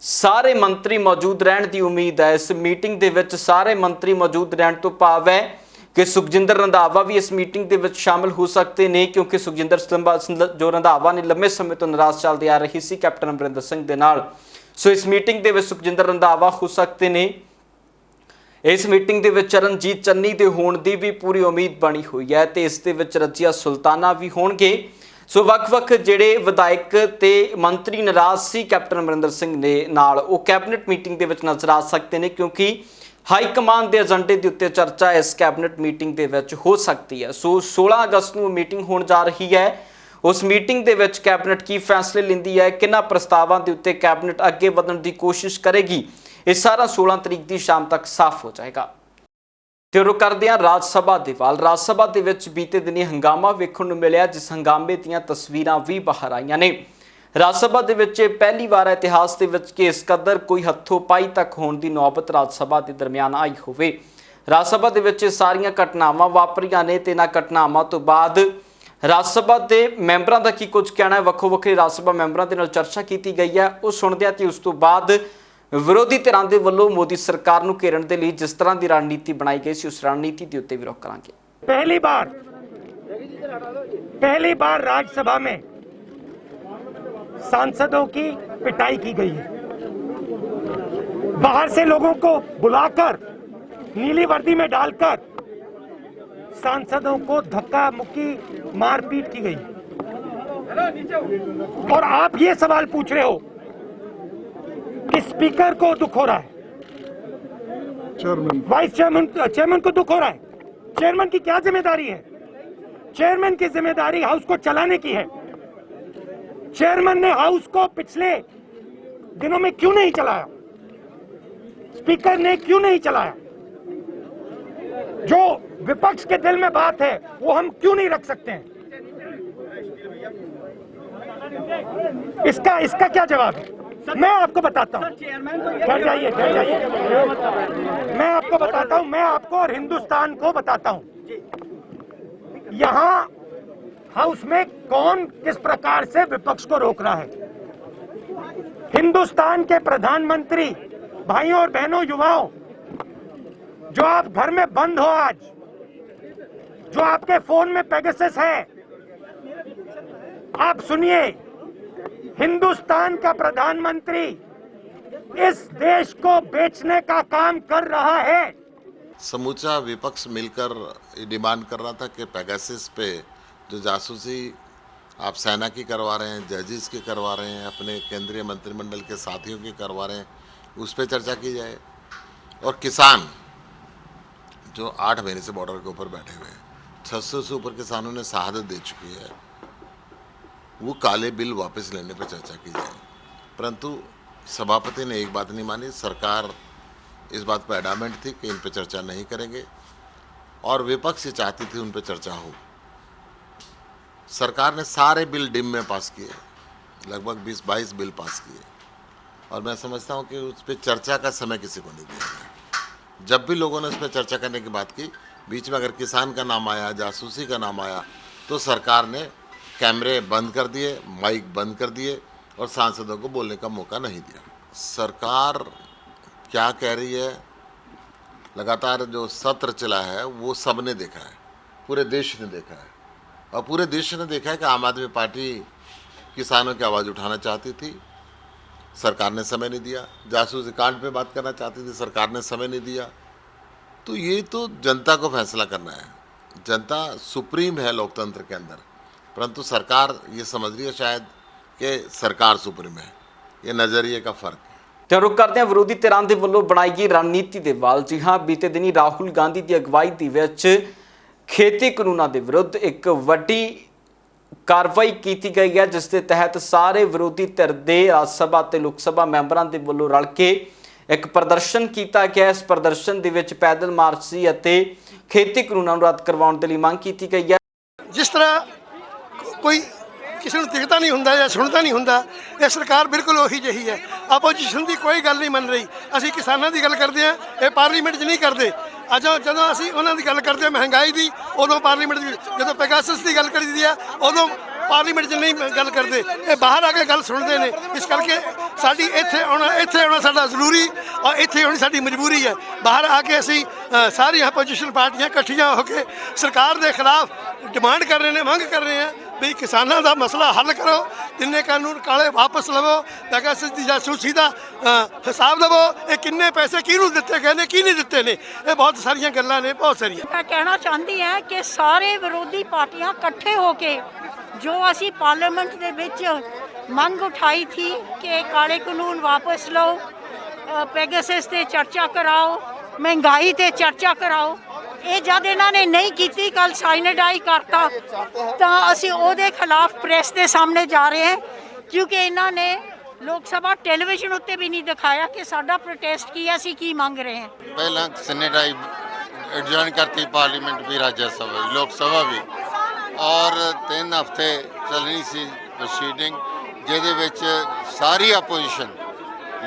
ਸਾਰੇ ਮੰਤਰੀ ਮੌਜੂਦ ਰਹਿਣ ਦੀ ਉਮੀਦ ਹੈ। ਇਸ ਮੀਟਿੰਗ ਦੇ ਵਿੱਚ ਸਾਰੇ ਮੰਤਰੀ ਮੌਜੂਦ ਰਹਿਣ ਤੋਂ ਭਾਵ ਹੈ ਕਿ ਸੁਖਜਿੰਦਰ ਰੰਧਾਵਾ ਵੀ ਇਸ ਮੀਟਿੰਗ ਦੇ ਵਿੱਚ ਸ਼ਾਮਲ ਹੋ ਸਕਦੇ ਨੇ, ਕਿਉਂਕਿ ਸੁਖਜਿੰਦਰ ਜੋ ਰੰਧਾਵਾ ਨੇ ਲੰਮੇ ਸਮੇਂ ਤੋਂ ਨਾਰਾਜ਼ ਚੱਲਦੀ ਆ ਰਹੀ ਸੀ ਕੈਪਟਨ ਅਮਰਿੰਦਰ ਸਿੰਘ ਦੇ ਨਾਲ। ਸੋ ਇਸ ਮੀਟਿੰਗ ਦੇ ਵਿੱਚ ਸੁਖਜਿੰਦਰ ਰੰਧਾਵਾ ਹੋ ਸਕਦੇ ਨੇ। ਇਸ ਮੀਟਿੰਗ ਦੇ ਵਿੱਚ ਚਰਨਜੀਤ ਚੰਨੀ ਦੇ ਹੋਣ ਦੀ ਵੀ ਪੂਰੀ ਉਮੀਦ ਬਣੀ ਹੋਈ ਹੈ ਤੇ ਇਸ ਦੇ ਵਿੱਚ ਰਜੀਆ ਸੁਲਤਾਨਾ ਵੀ ਹੋਣਗੇ। ਸੋ ਵੱਖ-ਵੱਖ ਜਿਹੜੇ ਵਿਧਾਇਕ ਤੇ ਮੰਤਰੀ ਨਾਰਾਜ਼ ਸੀ ਕੈਪਟਨ ਅਮਰਿੰਦਰ ਸਿੰਘ ਦੇ ਨਾਲ, ਉਹ ਕੈਬਨਿਟ ਮੀਟਿੰਗ ਦੇ ਵਿੱਚ ਨਜ਼ਰ ਆ ਸਕਦੇ ਨੇ ਕਿਉਂਕਿ ਹਾਈ ਕਮਾਂਡ ਦੇ ਏਜੰਡੇ ਦੇ ਉੱਤੇ ਚਰਚਾ ਇਸ ਕੈਬਨਿਟ ਮੀਟਿੰਗ ਦੇ ਵਿੱਚ ਹੋ ਸਕਦੀ ਹੈ। ਸੋ 16 ਅਗਸਤ ਨੂੰ ਮੀਟਿੰਗ ਹੋਣ ਜਾ ਰਹੀ ਹੈ। ਉਸ ਮੀਟਿੰਗ ਦੇ ਵਿੱਚ ਕੈਬਨਿਟ ਕੀ ਫੈਸਲੇ ਲੈਂਦੀ ਹੈ, ਕਿਹਨਾਂ ਪ੍ਰਸਤਾਵਾਂ ਦੇ ਉੱਤੇ ਕੈਬਨਿਟ ਅੱਗੇ ਵਧਣ ਦੀ ਕੋਸ਼ਿਸ਼ ਕਰੇਗੀ, ਇਹ ਸਾਰਾ 16 ਤਰੀਕ ਦੀ ਸ਼ਾਮ ਤੱਕ ਸਾਫ਼ ਹੋ ਜਾਏਗਾ। ਤੇ ਰੁਕ ਕਰਦੇ ਹਾਂ ਰਾਜ ਸਭਾ ਦੇ ਵੱਲ। ਰਾਜ ਸਭਾ ਦੇ ਵਿੱਚ ਬੀਤੇ ਦਿਨੀ ਹੰਗਾਮਾ ਵੇਖਣ ਨੂੰ ਮਿਲਿਆ, ਜਿਸ ਹੰਗਾਮੇ ਦੀਆਂ ਤਸਵੀਰਾਂ ਵੀ ਬਾਹਰ ਆਈਆਂ ਨੇ। ਰਾਜ ਸਭਾ ਦੇ ਵਿੱਚ ਪਹਿਲੀ ਵਾਰ ਇਤਿਹਾਸ ਦੇ ਵਿੱਚ ਕਿ ਇਸ ਕਦਰ ਕੋਈ ਹੱਥੋਂ ਪਾਈ ਤੱਕ ਹੋਣ ਦੀ ਨੌਬਤ ਰਾਜ ਸਭਾ ਦੇ ਦਰਮਿਆਨ ਆਈ ਹੋਵੇ। ਰਾਜ ਸਭਾ ਦੇ ਵਿੱਚ ਸਾਰੀਆਂ ਘਟਨਾਵਾਂ ਵਾਪਰੀਆਂ ਨੇ ਤੇ ਇਹਨਾਂ ਘਟਨਾਵਾਂ ਤੋਂ ਬਾਅਦ ਰਾਜ ਸਭਾ ਦੇ ਮੈਂਬਰਾਂ ਦਾ ਕੀ ਕੁਝ ਕਹਿਣਾ ਹੈ, ਵੱਖੋ ਵੱਖਰੇ ਰਾਜ ਸਭਾ ਮੈਂਬਰਾਂ ਦੇ ਨਾਲ ਚਰਚਾ ਕੀਤੀ ਗਈ ਹੈ, ਉਹ ਸੁਣਦੇ ਹਾਂ। ਤੇ ਉਸ ਤੋਂ ਬਾਅਦ ਵਿਰੋਧੀ ਧਿਰਾਂ ਦੇ ਵੱਲੋਂ ਮੋਦੀ ਸਰਕਾਰ ਨੂੰ ਘੇਰਨ ਦੇ ਲਈ ਜਿਸ ਤਰ੍ਹਾਂ ਦੀ ਰਣਨੀਤੀ ਬਣਾਈ ਗਈ ਸੀ, ਉਸ ਰਣਨੀਤੀ ਦੇ ਉੱਤੇ ਵੀ ਰੁਕ ਕਰਾਂਗੇ। पहली बार राज्यसभा में सांसदों की पिटाई की गई है। बाहर से लोगों को बुलाकर नीली वर्दी में डालकर सांसदों को धक्का मुक्की मारपीट की गई। और आप ये सवाल पूछ रहे हो कि स्पीकर को दुख हो रहा है, वाइस चेयरमैन को दुख हो रहा है। चेयरमैन की क्या जिम्मेदारी है? चेयरमैन की जिम्मेदारी हाउस को चलाने की है। चेयरमैन ने हाउस को पिछले दिनों में क्यों नहीं चलाया? स्पीकर ने क्यों नहीं चलाया? जो विपक्ष के दिल में बात है वो हम क्यों नहीं रख सकते हैं? इसका क्या जवाब है? मैं आपको बताता हूं। ठहर जाइए। मैं आपको बताता हूं, मैं आपको और हिंदुस्तान को बताता हूं यहां हाउस में कौन किस प्रकार से विपक्ष को रोक रहा है। हिंदुस्तान के प्रधानमंत्री, भाइयों और बहनों, युवाओं, जो आप घर में बंद हो आज, जो आपके फोन में पेगासस है, आप सुनिए, हिंदुस्तान का प्रधानमंत्री इस देश को बेचने का काम कर रहा है। समूचा विपक्ष मिलकर ये डिमांड कर रहा था कि पेगासस पे जो जासूसी आप सेना की करवा रहे हैं, जजेस की करवा रहे हैं, अपने केंद्रीय मंत्रिमंडल के साथियों की करवा रहे हैं, उस पर चर्चा की जाए। और किसान जो 8 महीने से बॉर्डर के ऊपर बैठे हुए हैं, 600 से ऊपर किसानों ने शहादत दे चुकी है, वो काले बिल वापस लेने पर चर्चा की जाए। परंतु सभापति ने एक बात नहीं मानी। सरकार इस बात पर एडामेंट थी कि इन पर चर्चा नहीं करेंगे और विपक्ष ये चाहती थी उन पर चर्चा हो। सरकार ने सारे बिल डिम में पास किए, लगभग 20-22 बिल पास किए, और मैं समझता हूँ कि उस पर चर्चा का समय किसी को नहीं दिया गया। जब भी लोगों ने उस पर चर्चा करने की बात की, बीच में अगर किसान का नाम आया, जासूसी का नाम आया, तो सरकार ने कैमरे बंद कर दिए, माइक बंद कर दिए और सांसदों को बोलने का मौका नहीं दिया। सरकार क्या कह रही है, लगातार जो सत्र चला है वो सबने देखा है, पूरे देश ने देखा है, और पूरे देश ने देखा है कि आम आदमी पार्टी किसानों की आवाज़ उठाना चाहती थी, सरकार ने समय नहीं दिया। जासूसी कांड पे बात करना चाहती थी, सरकार ने समय नहीं दिया। तो ये तो जनता को फैसला करना है, जनता सुप्रीम है लोकतंत्र के अंदर, परंतु सरकार ये समझ रही है शायद कि सरकार सुप्रीम है। ये नज़रिए का फ़र्क है। ਤੇ ਰੁਕ ਕਰਦੇ ਹਾਂ ਵਿਰੋਧੀ ਧਿਰਾਂ ਦੇ ਵੱਲੋਂ ਬਣਾਈ ਗਈ ਰਣਨੀਤੀ ਦੇ ਵੱਲ। ਜੀ ਹਾਂ, ਬੀਤੇ ਦਿਨੀ ਰਾਹੁਲ ਗਾਂਧੀ ਦੀ ਅਗਵਾਈ ਦੇ ਵਿੱਚ ਖੇਤੀ ਕਾਨੂੰਨਾਂ ਦੇ ਵਿਰੁੱਧ ਇੱਕ ਵੱਡੀ ਕਾਰਵਾਈ ਕੀਤੀ ਗਈ ਹੈ, ਜਿਸ ਦੇ ਤਹਿਤ ਸਾਰੇ ਵਿਰੋਧੀ ਧਿਰ ਦੇ ਰਾਜ ਸਭਾ ਤੇ ਲੋਕ ਸਭਾ ਮੈਂਬਰਾਂ ਦੇ ਵੱਲੋਂ ਰਲ ਕੇ ਇੱਕ ਪ੍ਰਦਰਸ਼ਨ ਕੀਤਾ ਗਿਆ। ਇਸ ਪ੍ਰਦਰਸ਼ਨ ਦੇ ਵਿੱਚ ਪੈਦਲ ਮਾਰਚ ਸੀ ਅਤੇ ਖੇਤੀ ਕਾਨੂੰਨਾਂ ਨੂੰ ਰੱਦ ਕਰਵਾਉਣ ਦੇ ਲਈ ਮੰਗ ਕੀਤੀ ਗਈ ਹੈ। ਜਿਸ ਤਰ੍ਹਾਂ ਕੋਈ ਕਿਸੇ ਨੂੰ ਦਿਖਦਾ ਨਹੀਂ ਹੁੰਦਾ ਜਾਂ ਸੁਣਦਾ ਨਹੀਂ ਹੁੰਦਾ, ਇਹ ਸਰਕਾਰ ਬਿਲਕੁਲ ਉਹੀ ਜਿਹੀ ਹੈ। ਆਪੋਜੀਸ਼ਨ ਦੀ ਕੋਈ ਗੱਲ ਨਹੀਂ ਮੰਨ ਰਹੀ। ਅਸੀਂ ਕਿਸਾਨਾਂ ਦੀ ਗੱਲ ਕਰਦੇ ਹਾਂ, ਇਹ ਪਾਰਲੀਮੈਂਟ 'ਚ ਨਹੀਂ ਕਰਦੇ। ਜਦੋਂ ਅਸੀਂ ਉਹਨਾਂ ਦੀ ਗੱਲ ਕਰਦੇ ਹਾਂ ਮਹਿੰਗਾਈ ਦੀ, ਉਦੋਂ ਪਾਰਲੀਮੈਂਟ ਦੀ, ਜਦੋਂ ਪੈਗਾਸਸ ਦੀ ਗੱਲ ਕਰੀਦੀ ਆ ਉਦੋਂ ਪਾਰਲੀਮੈਂਟ 'ਚ ਨਹੀਂ ਗੱਲ ਕਰਦੇ। ਇਹ ਬਾਹਰ ਆ ਕੇ ਗੱਲ ਸੁਣਦੇ ਨੇ। ਇਸ ਕਰਕੇ ਸਾਡੀ ਇੱਥੇ ਆਉਣਾ ਸਾਡਾ ਜ਼ਰੂਰੀ, ਔਰ ਇੱਥੇ ਆਉਣੀ ਸਾਡੀ ਮਜਬੂਰੀ ਹੈ। ਬਾਹਰ ਆ ਕੇ ਅਸੀਂ ਸਾਰੀਆਂ ਆਪੋਜੀਸ਼ਨ ਪਾਰਟੀਆਂ ਇਕੱਠੀਆਂ ਹੋ ਕੇ ਸਰਕਾਰ ਦੇ ਖਿਲਾਫ ਡਿਮਾਂਡ ਕਰ ਰਹੇ ਨੇ, ਮੰਗ ਕਰ ਰਹੇ ਹਾਂ ਵੀ ਕਿਸਾਨਾਂ ਦਾ ਮਸਲਾ ਹੱਲ ਕਰੋ, ਤਿੰਨੇ ਕਾਨੂੰਨ ਕਾਲੇ ਵਾਪਸ ਲਵੋ, ਪੈਗਾਸਸ ਦੀ ਜਾਸੂਸੀ ਦਾ ਹਿਸਾਬ ਲਵੋ, ਇਹ ਕਿੰਨੇ ਪੈਸੇ ਕਿਹਨੂੰ ਦਿੱਤੇ ਗਏ ਨੇ, ਕੀ ਨਹੀਂ ਦਿੱਤੇ ਨੇ, ਇਹ ਬਹੁਤ ਸਾਰੀਆਂ ਗੱਲਾਂ ਨੇ, ਬਹੁਤ ਸਾਰੀਆਂ। मैं कहना चाहती ਹਾਂ कि ਸਾਰੇ ਵਿਰੋਧੀ ਪਾਰਟੀਆਂ ਇਕੱਠੇ ਹੋ ਕੇ ਜੋ ਅਸੀਂ ਪਾਰਲੀਮੈਂਟ ਦੇ ਵਿੱਚ ਮੰਗ ਉਠਾਈ थी कि ਕਾਲੇ ਕਾਨੂੰਨ ਵਾਪਸ ਲਓ, ਪੈਗਾਸਸ ਤੇ ਚਰਚਾ ਕਰਾਓ, ਮਹਿੰਗਾਈ ਤੇ ਚਰਚਾ ਕਰਾਓ, ਇਹ ਜਦ ਇਹਨਾਂ ਨੇ ਨਹੀਂ ਕੀਤੀ, ਕੱਲ ਸਾਈਨੇਡਾਈ ਕਰਤਾ, ਤਾਂ ਅਸੀਂ ਉਹਦੇ ਖਿਲਾਫ ਪ੍ਰੈਸ ਦੇ ਸਾਹਮਣੇ ਜਾ ਰਹੇ ਹਾਂ, ਕਿਉਂਕਿ ਇਹਨਾਂ ਨੇ ਲੋਕ ਸਭਾ ਟੈਲੀਵਿਜ਼ਨ ਉੱਤੇ ਵੀ ਨਹੀਂ ਦਿਖਾਇਆ ਕਿ ਸਾਡਾ ਪ੍ਰੋਟੈਸਟ ਕੀ ਹੈ, ਅਸੀਂ ਕੀ ਮੰਗ ਰਹੇ ਹਾਂ। ਪਹਿਲਾਂ ਸੈਨੇਡਾਈ एडजॉर्न करती पार्लीमेंट भी, राज्यसभा भी, लोकसभा भी, और 3 हफ्ते चलनी सी प्रोसीडिंग, ਜਿਹਦੇ ਵਿੱਚ ਸਾਰੀ ਆਪੋਜੀਸ਼ਨ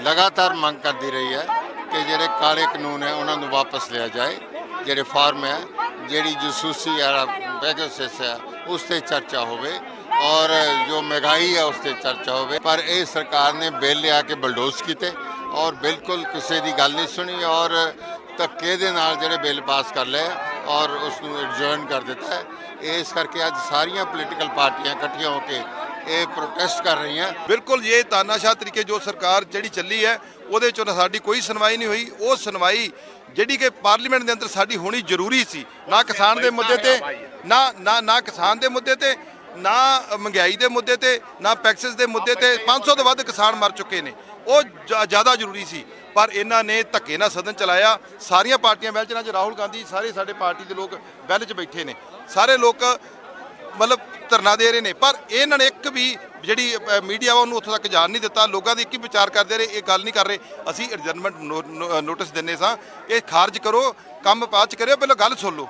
ਲਗਾਤਾਰ ਮੰਗ ਕਰਦੀ ਰਹੀ ਹੈ ਕਿ ਜਿਹੜੇ ਕਾਲੇ ਕਾਨੂੰਨ ਹੈ ਉਹਨਾਂ ਨੂੰ ਵਾਪਸ ਲਿਆ ਜਾਏ, ਜਿਹੜੇ ਫਾਰਮ ਹੈ, ਜਿਹੜੀ ਜਸੂਸੀ ਵਾਲਾ ਪੈਗਾਸਸ ਹੈ ਉਸ 'ਤੇ ਚਰਚਾ ਹੋਵੇ, ਔਰ ਜੋ ਮਹਿੰਗਾਈ ਹੈ ਉਸ 'ਤੇ ਚਰਚਾ ਹੋਵੇ। ਪਰ ਇਹ ਸਰਕਾਰ ਨੇ ਬਿੱਲ ਲਿਆ ਕੇ ਬਲਡੋਜ਼ ਕੀਤੇ ਔਰ ਬਿਲਕੁਲ ਕਿਸੇ ਦੀ ਗੱਲ ਨਹੀਂ ਸੁਣੀ, ਔਰ ਧੱਕੇ ਦੇ ਨਾਲ ਜਿਹੜੇ ਬਿੱਲ ਪਾਸ ਕਰ ਲਏ ਔਰ ਉਸ ਨੂੰ ਐਡਜੋਰਨ ਕਰ ਦਿੱਤਾ ਹੈ। ਇਸ ਕਰਕੇ ਅੱਜ ਸਾਰੀਆਂ ਪੋਲੀਟੀਕਲ ਪਾਰਟੀਆਂ ਇਕੱਠੀਆਂ ਹੋ ਕੇ ਇਹ ਪ੍ਰੋਟੈਸਟ ਕਰ ਰਹੀਆਂ। ਬਿਲਕੁਲ ਇਹ ਤਾਨਾਸ਼ਾਹ ਤਰੀਕੇ ਜੋ ਸਰਕਾਰ ਜਿਹੜੀ ਚੱਲੀ ਹੈ ਉਹਦੇ 'ਚੋਂ ਸਾਡੀ ਕੋਈ ਸੁਣਵਾਈ ਨਹੀਂ ਹੋਈ। ਉਹ ਸੁਣਵਾਈ ਜਿਹੜੀ ਕਿ ਪਾਰਲੀਮੈਂਟ ਦੇ ਅੰਦਰ ਸਾਡੀ ਹੋਣੀ ਜ਼ਰੂਰੀ ਸੀ, ਨਾ ਕਿਸਾਨ ਦੇ ਮੁੱਦੇ ਤੇ, ਨਾ ਕਿਸਾਨ ਦੇ ਮੁੱਦੇ ਤੇ, ਨਾ ਮਹਿੰਗਾਈ ਦੇ ਮੁੱਦੇ ਤੇ, ਨਾ ਟੈਕਸਸ ਦੇ ਮੁੱਦੇ ਤੇ। 500 ਤੋਂ ਵੱਧ ਕਿਸਾਨ ਮਰ ਚੁੱਕੇ ਨੇ, ਉਹ ਜ਼ਿਆਦਾ ਜ਼ਰੂਰੀ ਸੀ। ਪਰ ਇਹਨਾਂ ਨੇ ਧੱਕੇ ਨਾਲ ਸਦਨ ਚਲਾਇਆ। ਸਾਰੀਆਂ ਪਾਰਟੀਆਂ ਬੈਲ 'ਚ ਨਾ, ਰਾਹੁਲ ਗਾਂਧੀ ਸਾਰੇ ਸਾਡੇ ਪਾਰਟੀ ਦੇ ਲੋਕ ਬੈਲ 'ਚ ਬੈਠੇ ਨੇ, ਸਾਰੇ ਲੋਕ ਮਤਲਬ ਧਰਨਾ ਦੇ ਰਹੇ ਨੇ। ਪਰ ਇਹਨਾਂ ਨੇ ਇੱਕ ਵੀ ਜਿਹੜੀ ਮੀਡੀਆ ਵਾ ਉਹਨੂੰ ਉੱਥੋਂ ਤੱਕ ਜਾਣ ਨਹੀਂ ਦਿੱਤਾ। ਲੋਕਾਂ ਦੀ ਇੱਕ ਹੀ ਵਿਚਾਰ ਕਰਦੇ ਰਹੇ, ਇਹ ਗੱਲ ਨਹੀਂ ਕਰ ਰਹੇ। ਅਸੀਂ ਐਡਜਰਨਮੈਂਟ ਨੋਟਿਸ ਦਿੰਦੇ ਸਾਂ, ਇਹ ਖਾਰਜ ਕਰੋ, ਕੰਮ ਬਾਅਦ 'ਚ ਕਰਿਓ, ਪਹਿਲਾਂ ਗੱਲ ਸੁਣ ਲਓ।